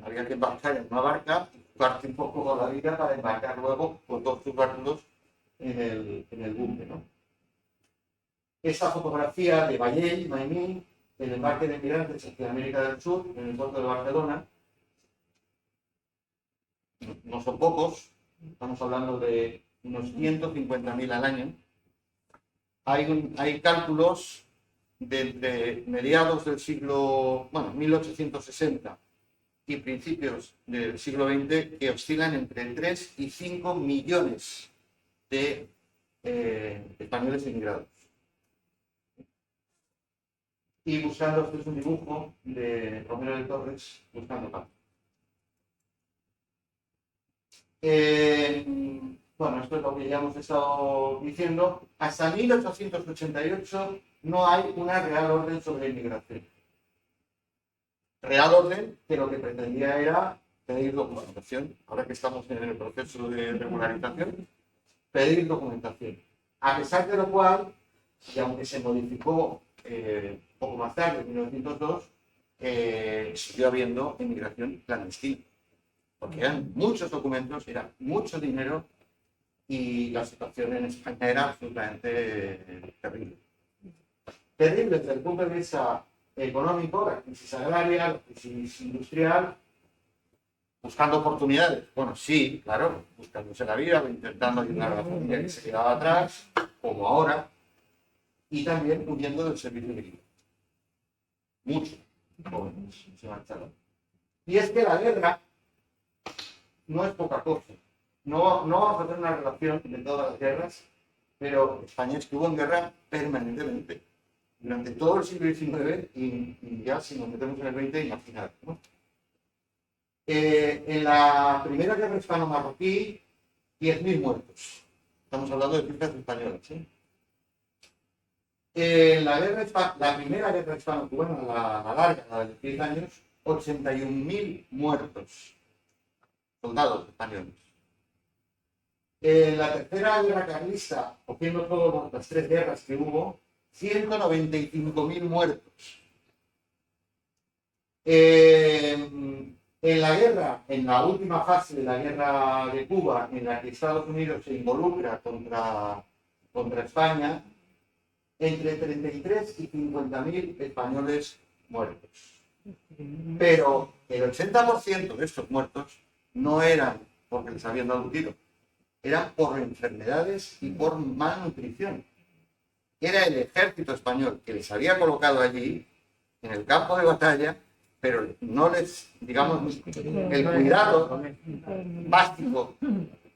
Había que embarcar en una barca, parte un poco la vida para embarcar luego con todos sus barcos en el buque, ¿no? Esta fotografía de Valley, Maimí, el embarque de migrantes hacia América del Sur, en el puerto de Barcelona, no son pocos, estamos hablando de unos 150.000 al año. Hay cálculos de mediados del siglo, 1860 y principios del siglo XX que oscilan entre 3 y 5 millones de españoles emigrados. y buscando, este es un dibujo de Romero de Torres, buscando paz. Bueno, esto es lo que ya hemos estado diciendo. Hasta 1888 no hay una real orden sobre inmigración. Real orden que lo que pretendía era pedir documentación. Ahora que estamos en el proceso de regularización, pedir documentación. A pesar de lo cual, y aunque se modificó poco más tarde, en 1902, siguió habiendo inmigración clandestina. Porque eran muchos documentos, era mucho dinero y la situación en España era absolutamente terrible. Terrible desde el punto de vista económico, la crisis agraria, la crisis industrial, buscando oportunidades. Bueno, sí, claro, buscándose la vida, intentando ayudar a la familia que se quedaba atrás, como ahora, y también huyendo del servicio militar. Muchos jóvenes se marcharon. Y es que la guerra no es poca cosa. No vamos a hacer una relación de todas las guerras, pero España estuvo en guerra permanentemente durante todo el siglo XIX y ya si nos metemos en el XX, imaginar, ¿no? En la primera guerra hispano-marroquí, 10.000 muertos. Estamos hablando de cifras españolas, ¿sí? La primera guerra hispano-cubana, la larga, la de 10 años, 81.000 muertos, soldados españoles. En la tercera guerra carlista, cogiendo todas las tres guerras que hubo, 195.000 muertos. En la guerra, en la última fase de la guerra de Cuba, en la que Estados Unidos se involucra contra España, entre 33 y 50.000 españoles muertos. Pero el 80% de estos muertos no eran porque les habían dado un tiro, eran por enfermedades y por malnutrición. Era el ejército español que les había colocado allí, en el campo de batalla, pero no les, digamos, el cuidado básico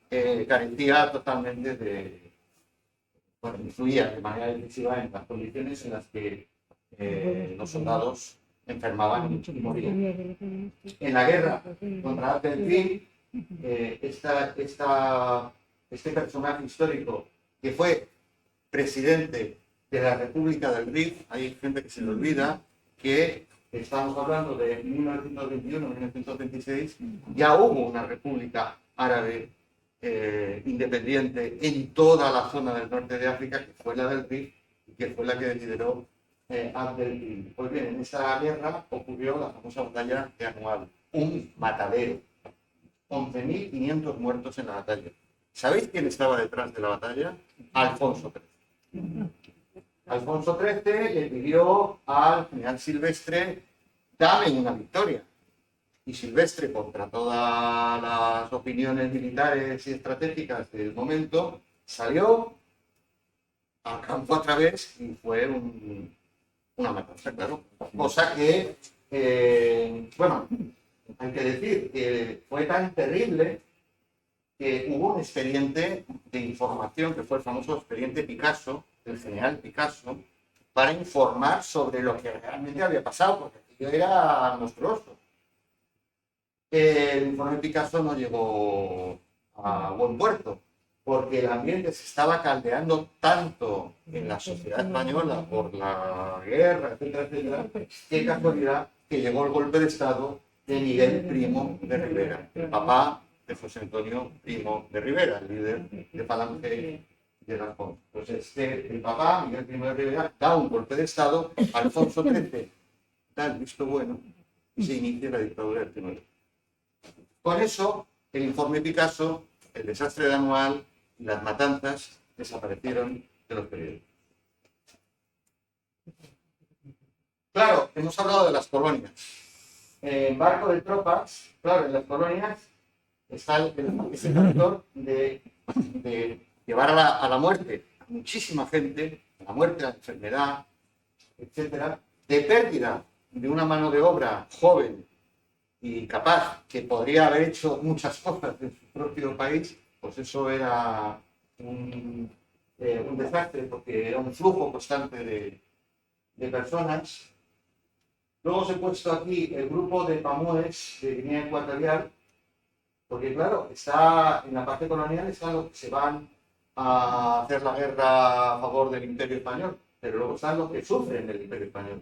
carecía totalmente de, bueno, influía de manera decisiva en las condiciones en las que los soldados enfermaban y morían. En la guerra contra Alpensín, este personaje histórico que fue presidente de la República del Rif, hay gente que se le olvida que estamos hablando de 1921-1926, ya hubo una república árabe independiente en toda la zona del norte de África, que fue la del Rif y que fue la que lideró Abdel. Pues bien, en esa guerra ocurrió la famosa batalla de Anual, un matadero, 11.500 muertos en la batalla. ¿Sabéis quién estaba detrás de la batalla? Alfonso XIII. Alfonso XIII le pidió al general Silvestre: dame una victoria. Y Silvestre, contra todas las opiniones militares y estratégicas del momento, salió al campo a través y fue una matanza, claro. Cosa que, bueno, hay que decir que fue tan terrible que hubo un expediente de información, que fue el famoso expediente Picasso, del general Picasso, para informar sobre lo que realmente había pasado, porque aquello era monstruoso. El informe Picasso no llegó a buen puerto, porque el ambiente se estaba caldeando tanto en la sociedad española por la guerra, etcétera, etcétera, qué casualidad que llegó el golpe de Estado de Miguel Primo de Rivera, el papá de José Antonio Primo de Rivera, el líder de Falange de Rajoy. Pues el papá, Miguel Primo de Rivera, da un golpe de Estado, Alfonso XIII da el visto bueno y se inicia la dictadura del Timor. Con eso, el informe Picasso, el desastre de Anual y las matanzas desaparecieron de los periódicos. Claro, hemos hablado de las colonias. En barco de tropas, claro, en las colonias está ese factor de llevar a la muerte a muchísima gente, a la muerte, a la enfermedad, etcétera, de pérdida de una mano de obra joven y capaz, que podría haber hecho muchas cosas en su propio país, pues eso era un desastre, porque era un flujo constante de personas Luego os he puesto aquí el grupo de Pamues de Guinea Ecuatorial, porque claro, está en la parte colonial, están los que se van a hacer la guerra a favor del Imperio Español, pero luego están los que sufren del Imperio Español.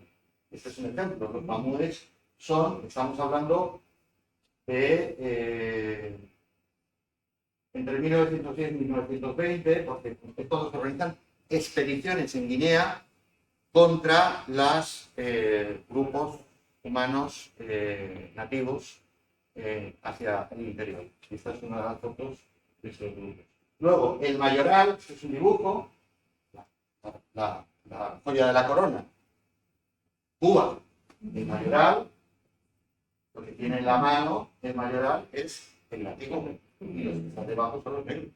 Este es un ejemplo. Los Pamues son, estamos hablando de entre 1910 y 1920, porque todos organizan expediciones en Guinea contra los grupos humanos nativos hacia el interior. Esta es una de las fotos de estos grupos. Luego, el mayoral, este es un dibujo, la joya de la corona. Cuba, el mayoral, lo que tiene en la mano el mayoral es el nativo, y los que están debajo son los negros.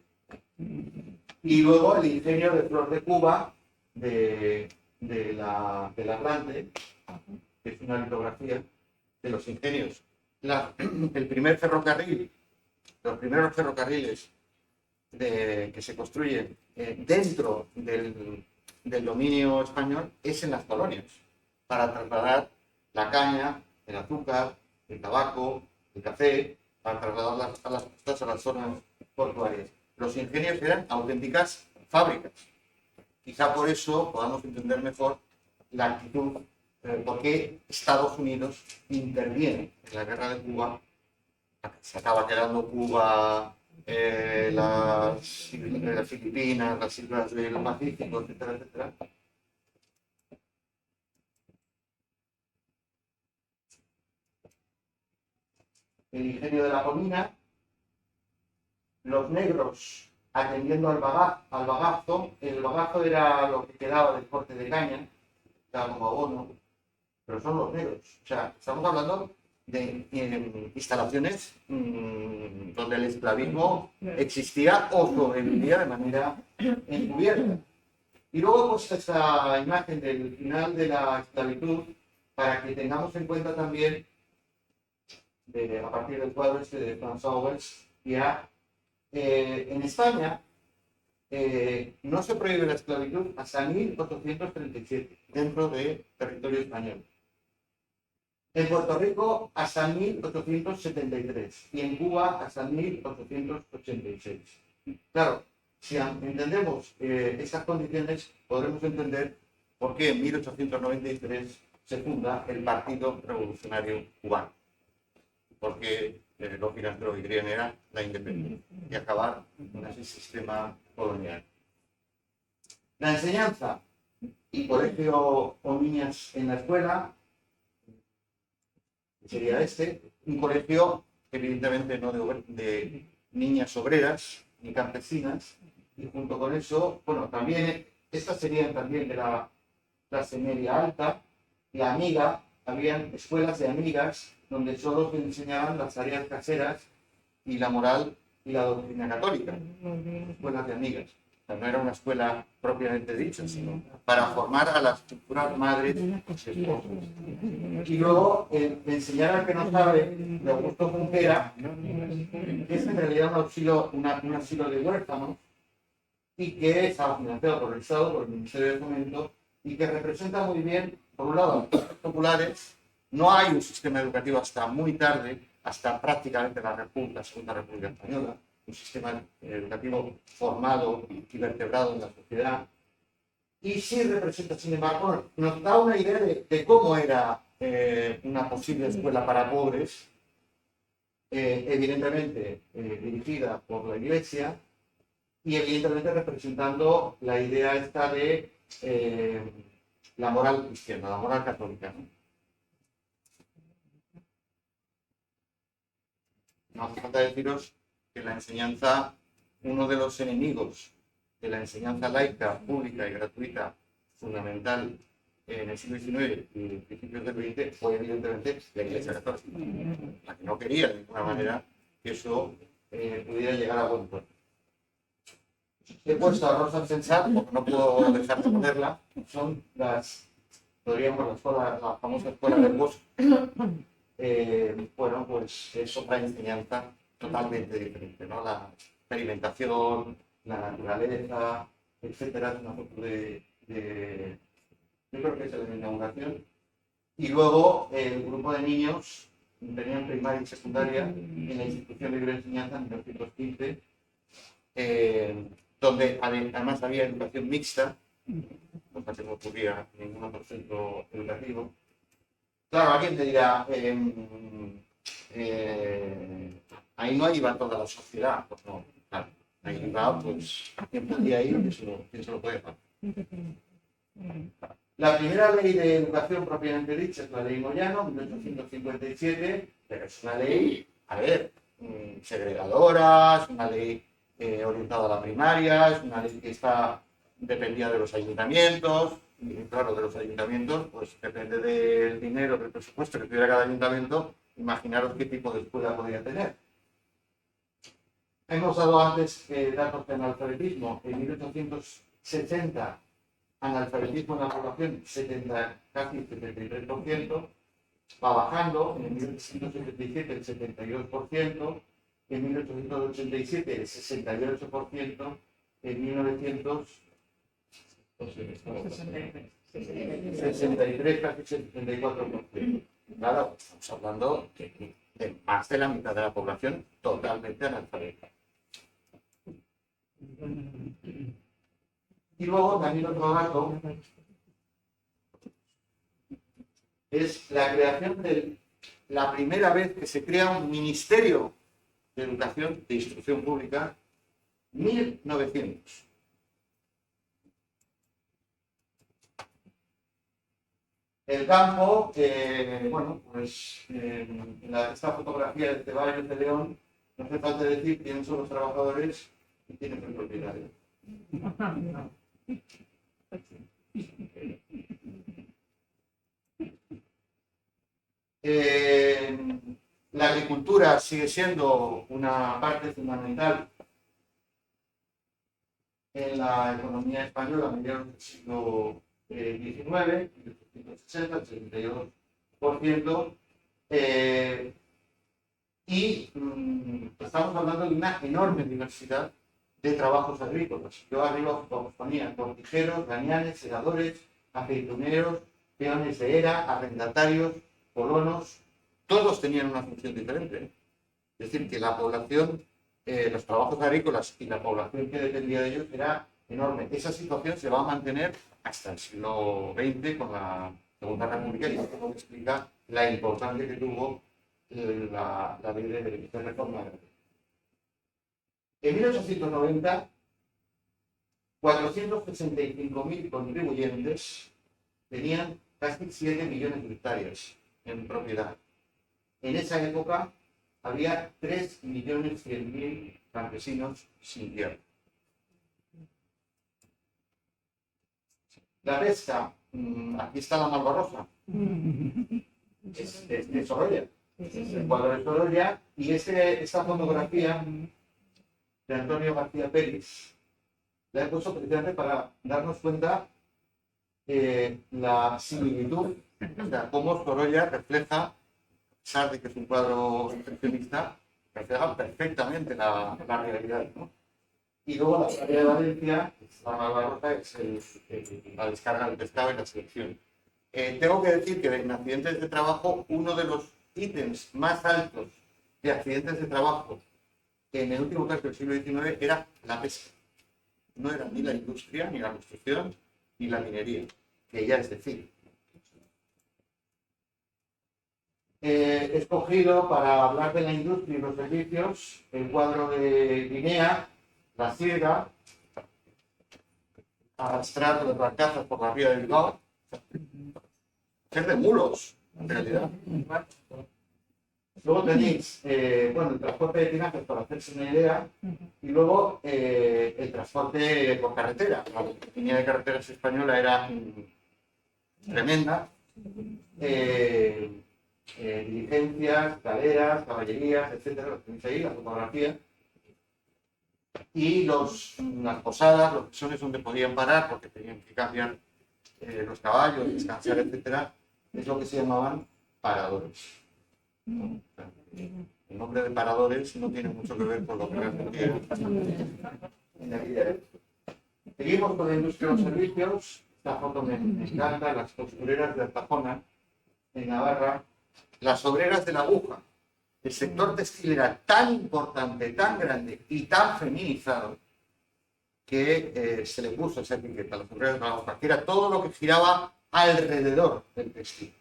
Y luego el ingenio de Flor de Cuba, del Atlante, que es una litografía de los ingenios. El primer ferrocarril, los primeros ferrocarriles que se construyen dentro del dominio español es en las colonias, para trasladar la caña, el azúcar, el tabaco, el café, para trasladarlas a las costas, a las zonas portuarias. Los ingenios eran auténticas fábricas. Quizá por eso podamos entender mejor la actitud, por qué Estados Unidos interviene en la guerra de Cuba. Se acaba quedando Cuba, las Filipinas, las islas del Pacífico, etcétera, etcétera. El ingenio de la colina, los negros atendiendo al bagazo. El bagazo era lo que quedaba del corte de caña, estaba como abono, pero son los negros. O sea, estamos hablando de instalaciones donde el esclavismo existía o sobrevivía de manera encubierta. Y luego he puesto esta imagen del final de la esclavitud para que tengamos en cuenta también, a partir del cuadro este de François Wells, ya en España no se prohíbe la esclavitud hasta 1837 dentro de territorio español. En Puerto Rico hasta 1873 y en Cuba hasta 1886. Claro, si entendemos esas condiciones, podremos entender por qué en 1893 se funda el Partido Revolucionario Cubano. Porque lo que querían era la independencia y acabar con ese sistema colonial. La enseñanza y colegio con niñas en la escuela sería un colegio evidentemente no de niñas obreras ni campesinas, y junto con eso, bueno, también estas serían también de la clase media alta, la amiga, habían escuelas de amigas donde solo se enseñaban las tareas caseras y la moral y la doctrina católica, escuelas de amigas. O sea, no era una escuela propiamente dicha, sino para formar a las futuras madres y esposas. Y luego, enseñar al que no sabe, de Augusto Junquera, que es en realidad un asilo de huérfanos y que estaba financiado por el Estado, por el Ministerio de Fomento, y que representa muy bien, por un lado, a los pueblos populares. No hay un sistema educativo hasta muy tarde, hasta prácticamente la Segunda República Española, un sistema educativo formado y vertebrado en la sociedad. Y sí representa, sin embargo, nos da una idea de cómo era una posible escuela para pobres, evidentemente dirigida por la Iglesia y evidentemente representando la idea esta de la moral cristiana, la moral católica, ¿no? No hace falta deciros que la enseñanza, uno de los enemigos de la enseñanza laica, pública y gratuita, fundamental en el siglo XIX y principios del XX, fue evidentemente la Iglesia Católica, la que no quería de ninguna manera que eso pudiera llegar a buen puerto. He puesto a Rosa Sensat, porque no puedo dejar de ponerla, son podríamos la famosa escuela del bosque. Bueno, pues es otra enseñanza totalmente diferente, ¿no? La experimentación, la naturaleza, etcétera. Es una foto yo creo que es de la inauguración. Y luego el grupo de niños tenían primaria y secundaria en la institución de libre enseñanza en 1915, donde además había educación mixta, cosa que no ocurría en ningún otro centro educativo. Claro, alguien te dirá, ahí no iba toda la sociedad. Pues no, claro, ahí iba, pues, quien podía ir, quien se lo podía pagar. La primera ley de educación propiamente dicha es la ley Moyano, 1857, pero es una ley, a ver, segregadora, es una ley orientada a la primaria, es una ley que dependía de los ayuntamientos, y claro, de los ayuntamientos, pues depende del dinero, del presupuesto que tuviera cada ayuntamiento, imaginaros qué tipo de escuela podría tener. Hemos dado antes datos de analfabetismo. En 1860, analfabetismo en la población, casi 73%, va bajando. En 1877 el 72%, en 1887 el 68%, en 1963 casi 74%. Claro, estamos hablando de más de la mitad de la población totalmente analfabeta. Y luego también otro dato es la creación de la primera vez que se crea un Ministerio de Educación de Instrucción Pública, 1900. El campo, bueno, pues esta fotografía de Ceballos de León, no hace falta decir quiénes son los trabajadores y quién es el propietario. La agricultura sigue siendo una parte fundamental en la economía española a mediados del siglo XIX, 1860, el 72%, y estamos hablando de una enorme diversidad de trabajos agrícolas. Yo arriba os ponía cortijeros, gañanes, segadores, aceituneros, peones de era, arrendatarios, colonos, todos tenían una función diferente. Es decir, que la población, los trabajos agrícolas y la población que dependía de ellos era enorme. Esa situación se va a mantener hasta el siglo XX con la Segunda República, y esto explica la importancia que tuvo la ley de reforma agraria. En 1890, 465.000 contribuyentes tenían casi 7 millones de hectáreas en propiedad. En esa época había 3.100.000 campesinos sin tierra. La pesca, aquí está la malvarrosa, es de Sorolla, el cuadro de Sorolla, y esta fotografía de Antonio García Pérez la he puesto precisamente para darnos cuenta la similitud, o sea, cómo Sorolla refleja, a pesar de que es un cuadro impresionista, refleja perfectamente la realidad, ¿no? Y luego la playa de Valencia, la Malvarrosa, es la descarga del pescado y la selección. Tengo que decir que en accidentes de trabajo, uno de los ítems más altos de accidentes de trabajo en el último tercio del siglo XIX era la pesca. No era ni la industria, ni la construcción, ni la minería, que ya es decir. He escogido para hablar de la industria y los servicios el cuadro de Guinea, la ciega, arrastrar las barcazas por la ría del Bilbao, es de mulos, en realidad. Luego tenéis, bueno, el transporte de tinajes, para hacerse una idea, y luego el transporte por carretera. La línea de carreteras española era tremenda. Diligencias, galeras, caballerías, etcétera, lo tenéis ahí, la fotografía. Y las posadas, los mesones donde podían parar porque tenían que cambiar los caballos, descansar, etcétera, es lo que se llamaban paradores. El nombre de paradores no tiene mucho que ver con lo que realmente en la vida. Seguimos con la industria de los servicios. Esta foto me encanta, las costureras de Altafona. en Navarra, las obreras de la aguja. El sector textil era tan importante, tan grande y tan feminizado que se le puso esa etiqueta, las obreras de la aguja, que era todo lo que giraba alrededor del textil.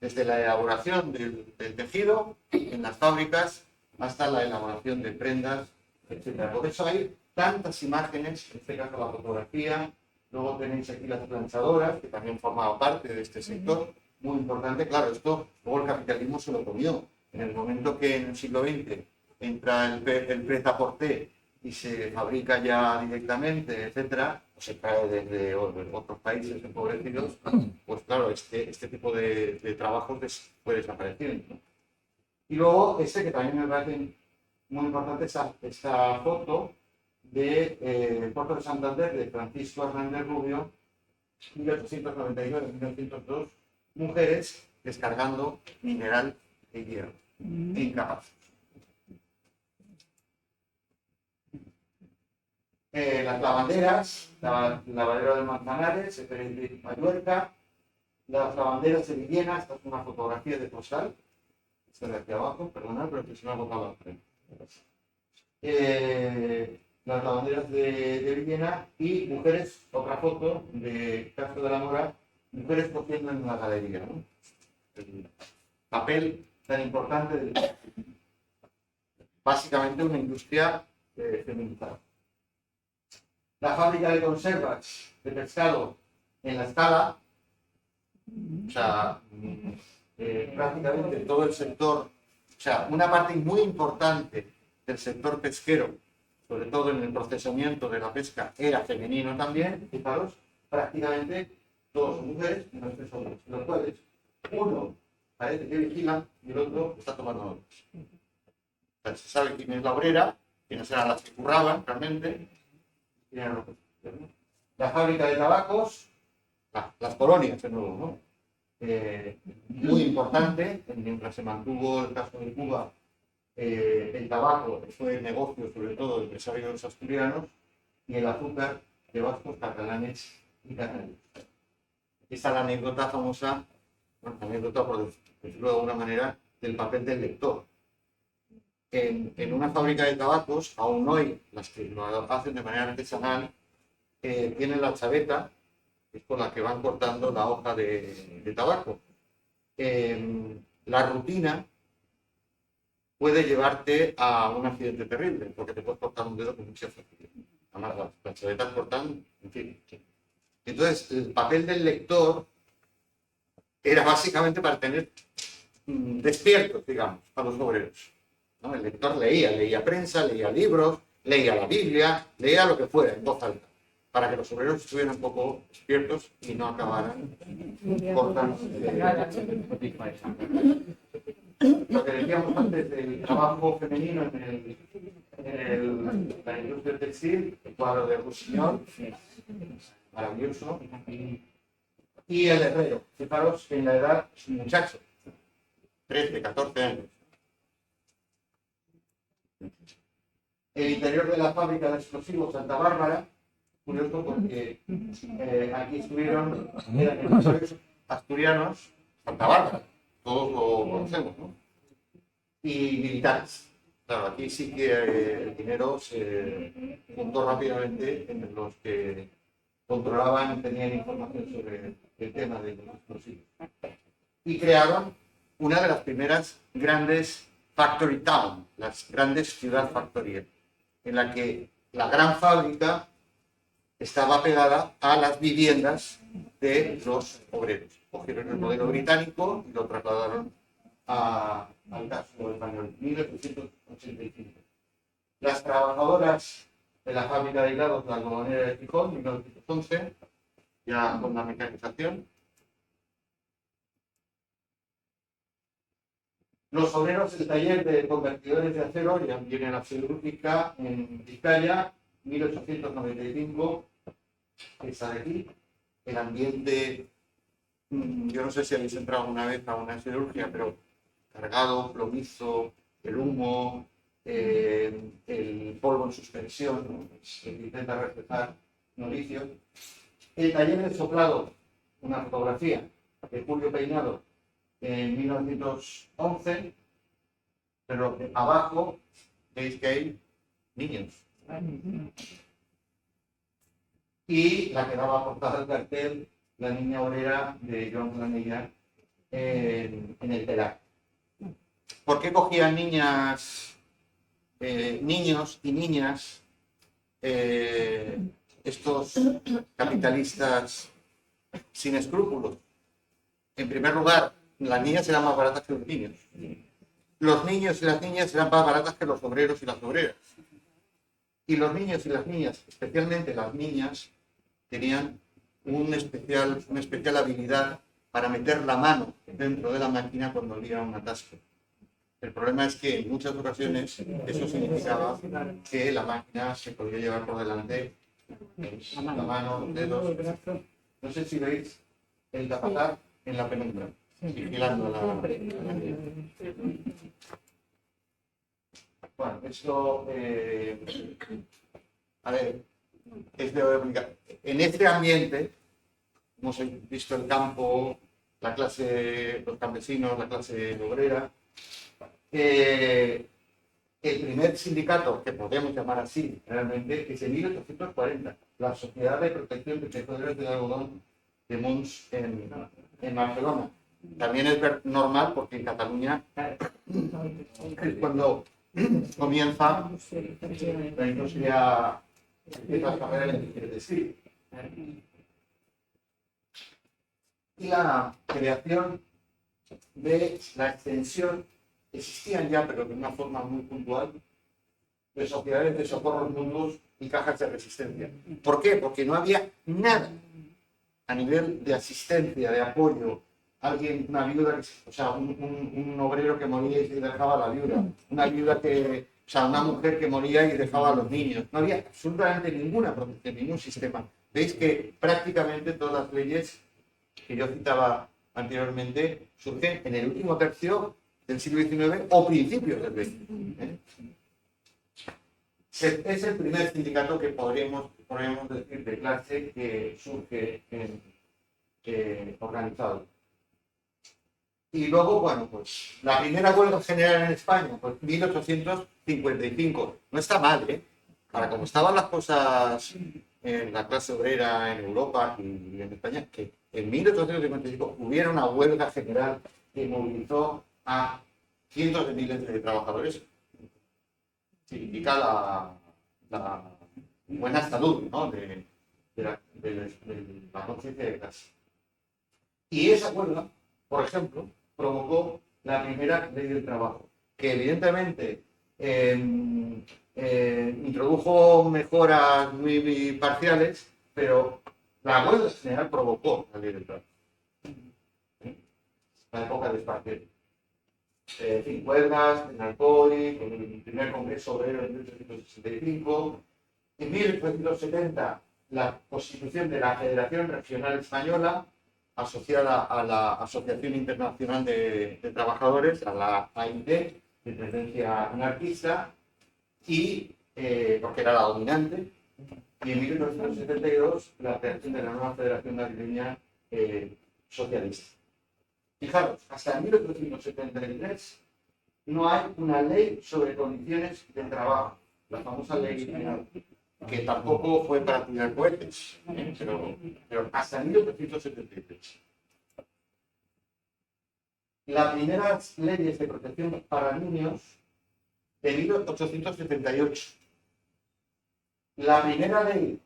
Desde la elaboración del tejido en las fábricas hasta la elaboración de prendas, etc. Por eso hay tantas imágenes, en este caso la fotografía. Luego tenéis aquí las planchadoras, que también formaban parte de este sector, muy importante. Claro, esto luego el capitalismo se lo comió. En el momento que en el siglo XX entra el prêt-à-porter y se fabrica ya directamente, etcétera, o se trae desde otros países empobrecidos, pues claro, este tipo de trabajos puede desaparecer, ¿no? Y luego que también me parece muy importante, esta foto de Puerto de Santander, de Francisco Hernández Rubio, 1899-1902, mujeres descargando mineral de hierro en capas. Las lavanderas, la lavadera de Manzanares, de Mallorca, las lavanderas de Villena. Esta es una fotografía de postal, esta de aquí abajo, perdonad, pero que se me ha botado la frente. Las lavanderas de Villena y mujeres, otra foto de Castro de la Mora, mujeres cosiendo en una galería, ¿no? El papel tan importante, básicamente una industria feminizada. La fábrica de conservas de pescado en La Escala, o sea, prácticamente todo el sector, o sea, una parte muy importante del sector pesquero, sobre todo en el procesamiento de la pesca, era femenino también. Fijaros, prácticamente dos mujeres y tres hombres, los cuales uno parece que vigila y el otro está tomando notas. O sea, se sabe quién es la obrera, quiénes eran las que curraban realmente. La fábrica de tabacos, las colonias de nuevo, ¿no? Muy importante, mientras se mantuvo el caso de Cuba, el tabaco fue el negocio sobre todo de empresarios asturianos, y el azúcar de vascos, catalanes y canarios. Esa es la anécdota famosa, bueno, anécdota por decirlo de alguna manera, del papel del lector. En una fábrica de tabacos, aún hoy, las que lo hacen de manera artesanal, tienen la chaveta, que es con la que van cortando la hoja de tabaco. La rutina puede llevarte a un accidente terrible, porque te puedes cortar un dedo con mucha facilidad. Además, las chavetas cortan, en fin. Entonces, el papel del lector era básicamente para tener despiertos, digamos, a los obreros, ¿no? El lector leía prensa, leía libros, leía la Biblia, leía lo que fuera, en voz alta, para que los obreros estuvieran un poco despiertos y no acabaran cortando. Lo que decíamos antes del trabajo femenino en la industria textil, el cuadro de Roussillon, maravilloso. Y el herrero, fijaros que en la edad es un muchacho, 13, 14 años. El interior de la fábrica de explosivos Santa Bárbara, curioso porque aquí estuvieron empresarios asturianos, Santa Bárbara, todos lo conocemos, ¿no? Y militares. Claro, aquí sí que el dinero se juntó rápidamente entre los que controlaban y tenían información sobre el tema de los explosivos. Y crearon una de las primeras grandes factory town, las grandes ciudades factoría, en la que la gran fábrica estaba pegada a las viviendas de los obreros. Cogieron el modelo británico y lo trasladaron al caso español, 1885. Las trabajadoras de la fábrica de hilados de la algodonera de Gijón, 1911, ya con la mecanización. Los obreros del taller de convertidores de acero, ya viene la siderúrgica en Vizcaya, 1895, esa de aquí. El ambiente, yo no sé si habéis entrado una vez a una siderurgia, pero cargado, plomizo, el humo, el polvo en suspensión, ¿no? Que intenta reflejar novicio. El taller de soplado, una fotografía de Julio Peinado, en 1911, pero abajo veis que hay niños. Y la que daba portada del cartel, la niña obrera de Joan Planella en el telar. ¿Por qué cogían niños y niñas estos capitalistas sin escrúpulos? En primer lugar, las niñas eran más baratas que los niños. Los niños y las niñas eran más baratas que los obreros y las obreras. Y los niños y las niñas, especialmente las niñas, tenían una especial habilidad para meter la mano dentro de la máquina cuando había un atasco. El problema es que en muchas ocasiones eso significaba que la máquina se podía llevar por delante la mano, los dedos. No sé si veis el capataz en la penumbra, vigilando la Bueno, esto, a ver, es de obligar. En este ambiente, hemos visto el campo, la clase, los campesinos, la clase obrera. El primer sindicato, que podemos llamar así realmente, es en 1840, la Sociedad de Protección de Tejedores de Algodón de Mons en Barcelona. También es normal porque en Cataluña es cuando comienza la industria de las carreras de textil. Y la creación de la extensión, existían ya, pero de una forma muy puntual, de sociedades de socorros mutuos y cajas de resistencia. ¿Por qué? Porque no había nada a nivel de asistencia, de apoyo. Alguien, una viuda, o sea, un obrero que moría y dejaba a la viuda. Una viuda que, o sea, una mujer que moría y dejaba a los niños. No había absolutamente ninguna protección, ningún sistema. Veis que prácticamente todas las leyes que yo citaba anteriormente surgen en el último tercio del siglo XIX o principios del XX. Es el primer sindicato que podríamos decir de clase que surge organizado. Y luego, bueno, pues la primera huelga general en España, pues 1855. No está mal, ¿eh? Para como estaban las cosas en la clase obrera en Europa y en España, que en 1855 hubiera una huelga general que movilizó a cientos de miles de trabajadores. Significa la buena salud, ¿no? de la conciencia de clase. Y esa huelga, por ejemplo, provocó la primera ley del trabajo, que evidentemente introdujo mejoras muy parciales, pero la huelga general provocó la ley del trabajo. La época de Espartero. Huelgas en Alcoy, con el primer congreso obrero en 1865. En 1870, la constitución de la Federación Regional Española, asociada a la Asociación Internacional de Trabajadores, a la AIT, de tendencia anarquista, y porque era la dominante. Y en 1972, la creación de la nueva Federación Madrileña Socialista. Fijaros, hasta 1873 no hay una ley sobre condiciones de trabajo, la famosa ley penal, que tampoco fue para tirar cohetes, pero hasta 1873. Las primeras leyes de protección para niños de 1878. La primera ley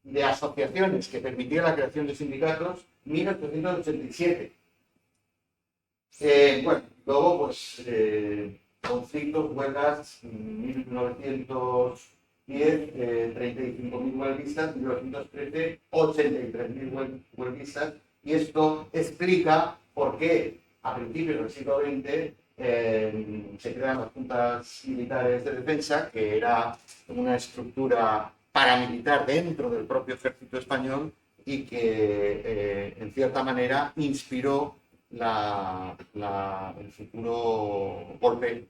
de asociaciones que permitía la creación de sindicatos, 1887. Bueno, luego, pues, conflictos, huelgas, 1910, 35.000 huelguistas, 1913, 83.000 huelguistas, y esto explica por qué a principios del siglo XX se crean las juntas militares de defensa, que era una estructura paramilitar dentro del propio ejército español y que, en cierta manera, inspiró el futuro golpe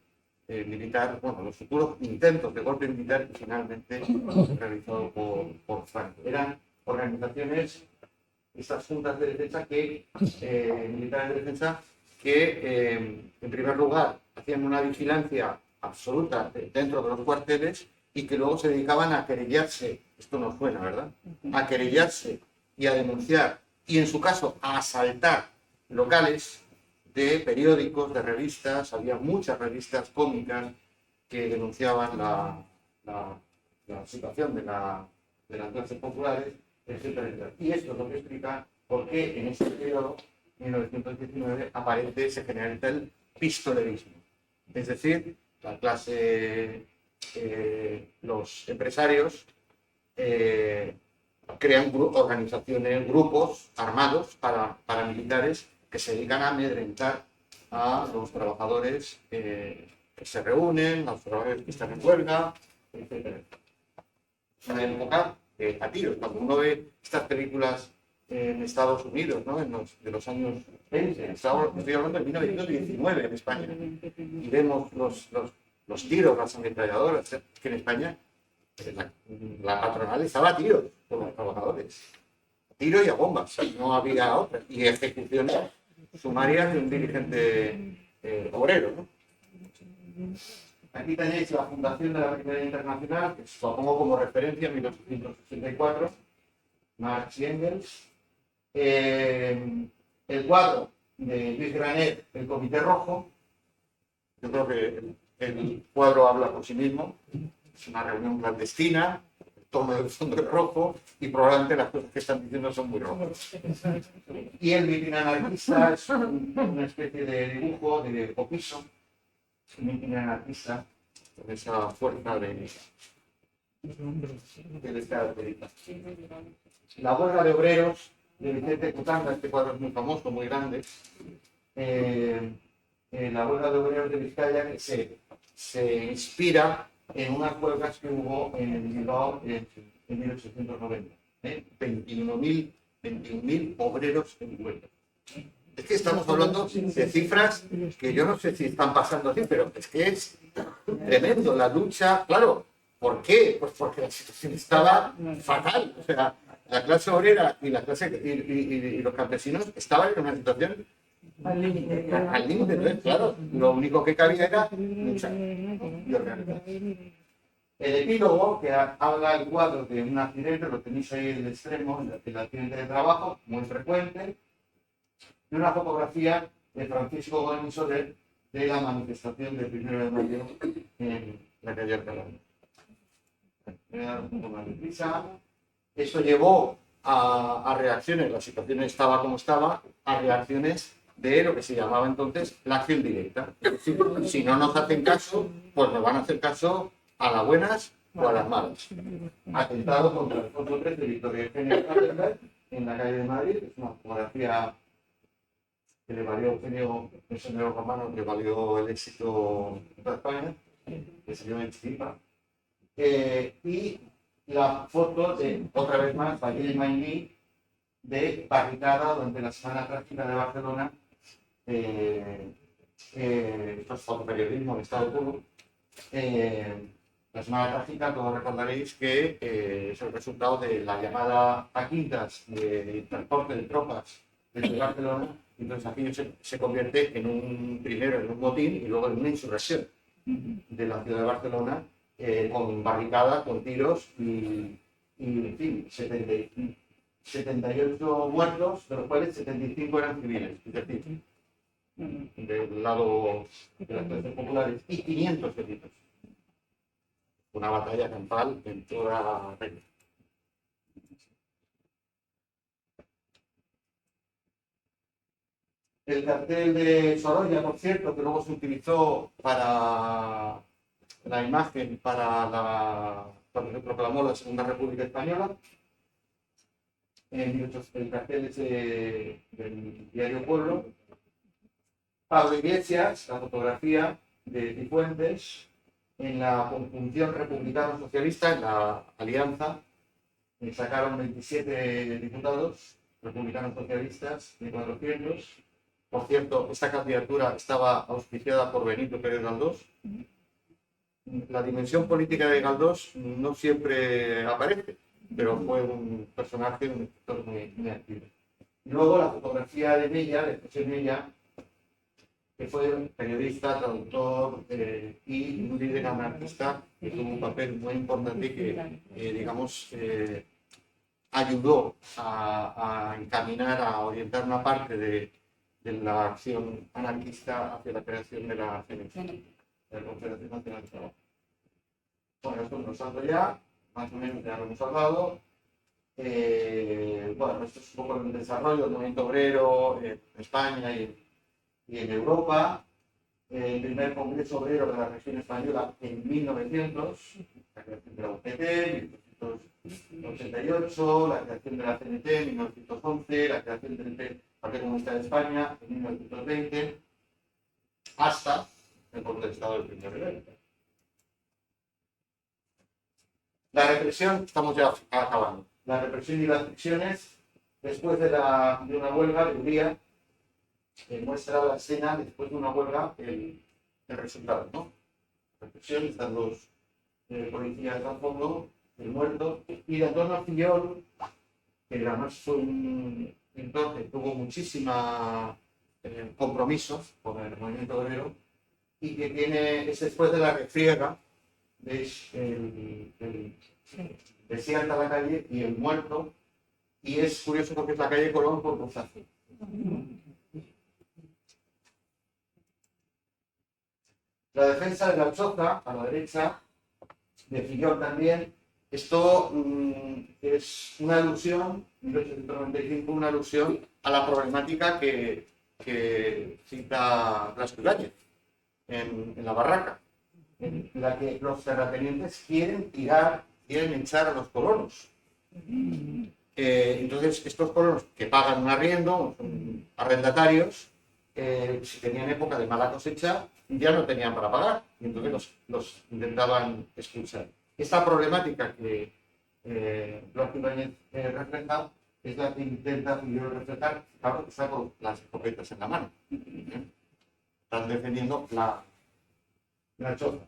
militar, bueno, los futuros intentos de golpe militar que finalmente realizado por Franco. Eran organizaciones, estas juntas de defensa militares de defensa, que, en primer lugar, hacían una vigilancia absoluta dentro de los cuarteles y que luego se dedicaban a querellarse, esto nos suena, ¿verdad? A querellarse y a denunciar, y en su caso a asaltar locales de periódicos, de revistas. Había muchas revistas cómicas que denunciaban la situación de las clases populares, etcétera, etcétera. Y esto es lo que explica por qué en este periodo, 1919, aparece, se generaliza el pistolerismo. Es decir, la clase, los empresarios crean organizaciones, grupos armados paramilitares que se dedican a amedrentar a los trabajadores que se reúnen, a los trabajadores que están en huelga, etc. Una época a tiros. Cuando uno ve estas películas en Estados Unidos, ¿no? De los años 20, estoy hablando de 1919 en España, y vemos los tiros, las ametralladoras, que en España la patronal estaba a tiros con los trabajadores. A tiro y a bombas, no había otra. Y ejecuciones sumarias de un dirigente obrero, ¿no? Aquí tenéis la fundación de la Primera Internacional, que os lo pongo como referencia, en 1864, Marx y Engels. El cuadro de Luis Granet, El Comité Rojo. Yo creo que el cuadro habla por sí mismo. Es una reunión clandestina, el tono del fondo es rojo y probablemente las cosas que están diciendo son muy rojas. Y el mitin anarquista es una especie de dibujo de Opiso, un mitin anarquista con esa fuerza de la huelga de obreros de Vicente Cutanda. Este cuadro es muy famoso, muy grande. La huelga de obreros de Vizcaya, que se inspira en unas huelgas que hubo en Bilbao en 1890. 21.000 obreros en huelga. Es que estamos hablando de cifras que yo no sé si están pasando así, pero es que es tremendo la lucha. Claro, ¿por qué? Pues porque la situación estaba fatal. O sea, la clase obrera y los campesinos estaban en una situación al límite. Entonces, claro, lo único que cabía era luchar y organizar. El epílogo, que habla el cuadro de un accidente, lo tenéis ahí en el extremo, el accidente de trabajo, muy frecuente, y una fotografía de Francisco Gómez Soler de la manifestación del 1 de mayo en la calle Alcalá. Voy a dar un poco más de prisa. Esto llevó a reacciones, la situación estaba como estaba, a reacciones de lo que se llamaba entonces la acción directa. Es decir, si no nos hacen caso, pues nos van a hacer caso a las buenas o a las malas. Atentado contra el Alfonso XIII de Victoria Eugenia Calderberg en la calle de Madrid. Es una fotografía que le valió a Eugenio, el señor romano, le valió el éxito en toda España, que se dio en Chipa. Y la foto de, otra vez más, Valle Maimí, de barricada durante la Semana Trágica de Barcelona. Esto es fotoperiodismo en estado puro. La Semana Trágica, todos recordaréis que es el resultado de la llamada a quintas de transporte de tropas desde Barcelona. Entonces aquello se convierte primero en un motín y luego en una insurrección de la ciudad de Barcelona, con barricadas, con tiros y en fin, 78 muertos, de los cuales 75 eran civiles, es decir, del lado de las clases populares, y 500 heridos. Una batalla campal en toda la región. El cartel de Sorolla, por cierto, que luego se utilizó para la imagen cuando se proclamó la Segunda República Española. El cartel es del diario Pueblo. Pablo Iglesias, la fotografía de Cifuentes, en la conjunción republicano-socialista, en la alianza, sacaron 27 diputados republicanos socialistas de 400. Por cierto, esta candidatura estaba auspiciada por Benito Pérez Galdós. La dimensión política de Galdós no siempre aparece, pero fue un personaje, un escritor muy activo. Y luego la fotografía de Mella, de José Mella, que fue periodista, traductor y un líder anarquista que tuvo un papel muy importante y que, digamos, ayudó a encaminar, a orientar una parte de la acción anarquista hacia la creación de la CNT, de la Confederación Nacional de Trabajo. Bueno, esto nos salto ya, más o menos ya lo hemos hablado. Bueno, esto es un poco el desarrollo del movimiento obrero en España y en Europa. El primer Congreso Obrero de la Región Española en 1900, la creación de la UGT, 1988, la creación de la CNT en 1911, la creación del Partido Comunista de España en 1920, hasta el golpe de Estado del 1 de enero. La represión, estamos ya acabando. La represión y las fricciones, después de una huelga de un día, muestra la escena después de una huelga el resultado, ¿no? La represión, están los policías al fondo, el muerto, y de Antonio Fillol, que además fue un pintor que tuvo muchísima compromisos con el movimiento obrero y que tiene, es después de la refriega, desierta la calle y el muerto, y es curioso porque es la calle Colón por Buzazo. La defensa de la choza, a la derecha, de Fillol también. Esto es una alusión, 1895, una alusión a la problemática que cita Blas Ibáñez en La Barraca, en la que los terratenientes quieren echar a los colonos. Entonces, estos colonos que pagan un arriendo, son arrendatarios, si tenían época de mala cosecha, ya no tenían para pagar, y entonces los intentaban expulsar. Esta problemática que Blas Ibáñez refleja es la que intenta reflejar, claro, que está con las escopetas en la mano. Están defendiendo la choza.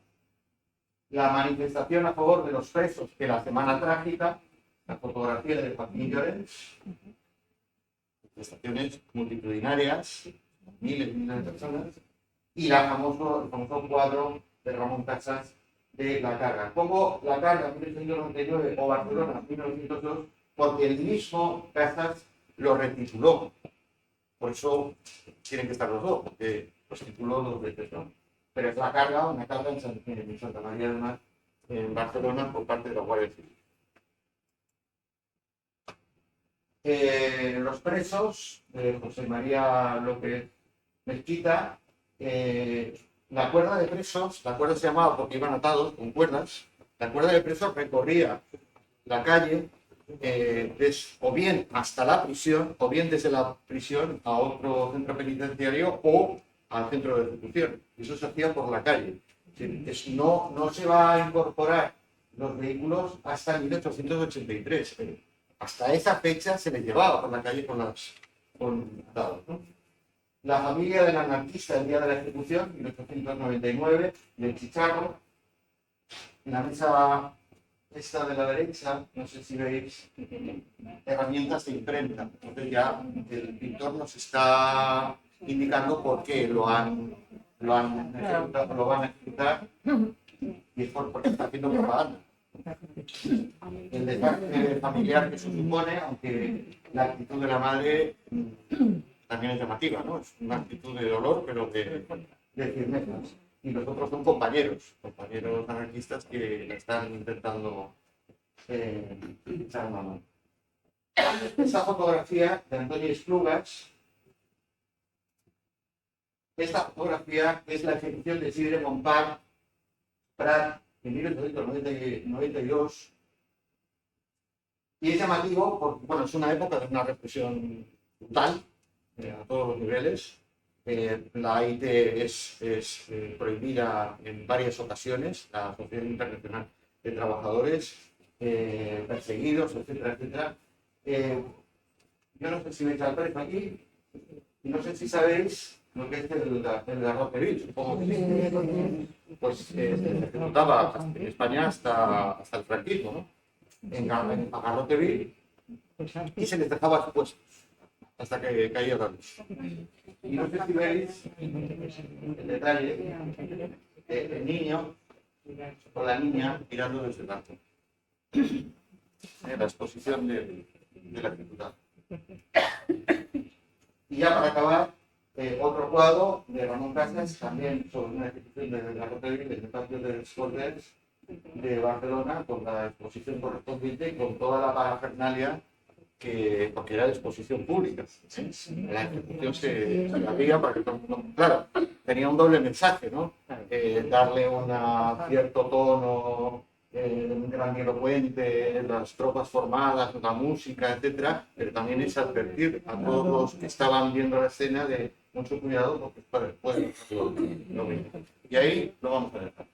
La manifestación a favor de los presos, que la Semana Trágica, la fotografía de Joaquín Llorens, manifestaciones multitudinarias, miles y miles de personas, y el famoso cuadro de Ramón Casas de La Carga. Pongo La Carga 1899 o Barcelona 1902 porque el mismo Casas lo retituló. Por eso tienen que estar los dos, porque los tituló dos veces, ¿no? Pero es La Carga, una carga en Santa María del Mar, en Barcelona, por parte de la Guardia Civil. Los presos, José María López Mezquita, la cuerda de presos, la cuerda se llamaba porque iban atados con cuerdas, la cuerda de presos recorría la calle o bien hasta la prisión, o bien desde la prisión a otro centro penitenciario o al centro de ejecución. Eso se hacía por la calle. No se va a incorporar los vehículos hasta 1883. Hasta esa fecha se les llevaba por la calle con atados, ¿no? La familia del anarquista el día de la ejecución, 1899, del Chicharro. En la mesa esta de la derecha, no sé si veis, herramientas de imprenta. Entonces ya el pintor nos está indicando por qué lo van a ejecutar, y es porque está haciendo propaganda. El desastre familiar que se supone, aunque la actitud de la madre también es llamativa, ¿no? Es una actitud de dolor, pero de firmeza. Y los otros son compañeros anarquistas que están intentando echar una mano. Esta fotografía de Antonio Esplugas, esta fotografía es la ejecución de Isidre Montpar Prat en 1892, y es llamativo porque, bueno, es una época de una represión brutal a todos los niveles. La AIT es prohibida en varias ocasiones, la Asociación Internacional de Trabajadores, perseguidos, etcétera, etcétera. Yo no sé si veis al preso aquí, y no sé si sabéis lo que es el garrote vil, supongo que sí. Pues se ejecutaba en España hasta el franquismo, ¿no? En garrote vil, y se les dejaba expuestos. hasta que caía la luz. Y no sé si veis el detalle del niño o la niña mirando desde el arco. La exposición de la escritura. Y ya para acabar, otro cuadro de Ramón Casas, también sobre una ejecución de la Rota en el patio de les Corts de Barcelona, con la exposición correspondiente y con toda la parafernalia, porque era de exposición pública. La ejecución se abría para que todo el mundo... Claro, tenía un doble mensaje, ¿no? Darle un cierto tono grandilocuente, las tropas formadas, la música, etcétera, pero también es advertir a todos los que estaban viendo la escena de mucho cuidado porque para después lo mismo. Y ahí lo vamos a dejar.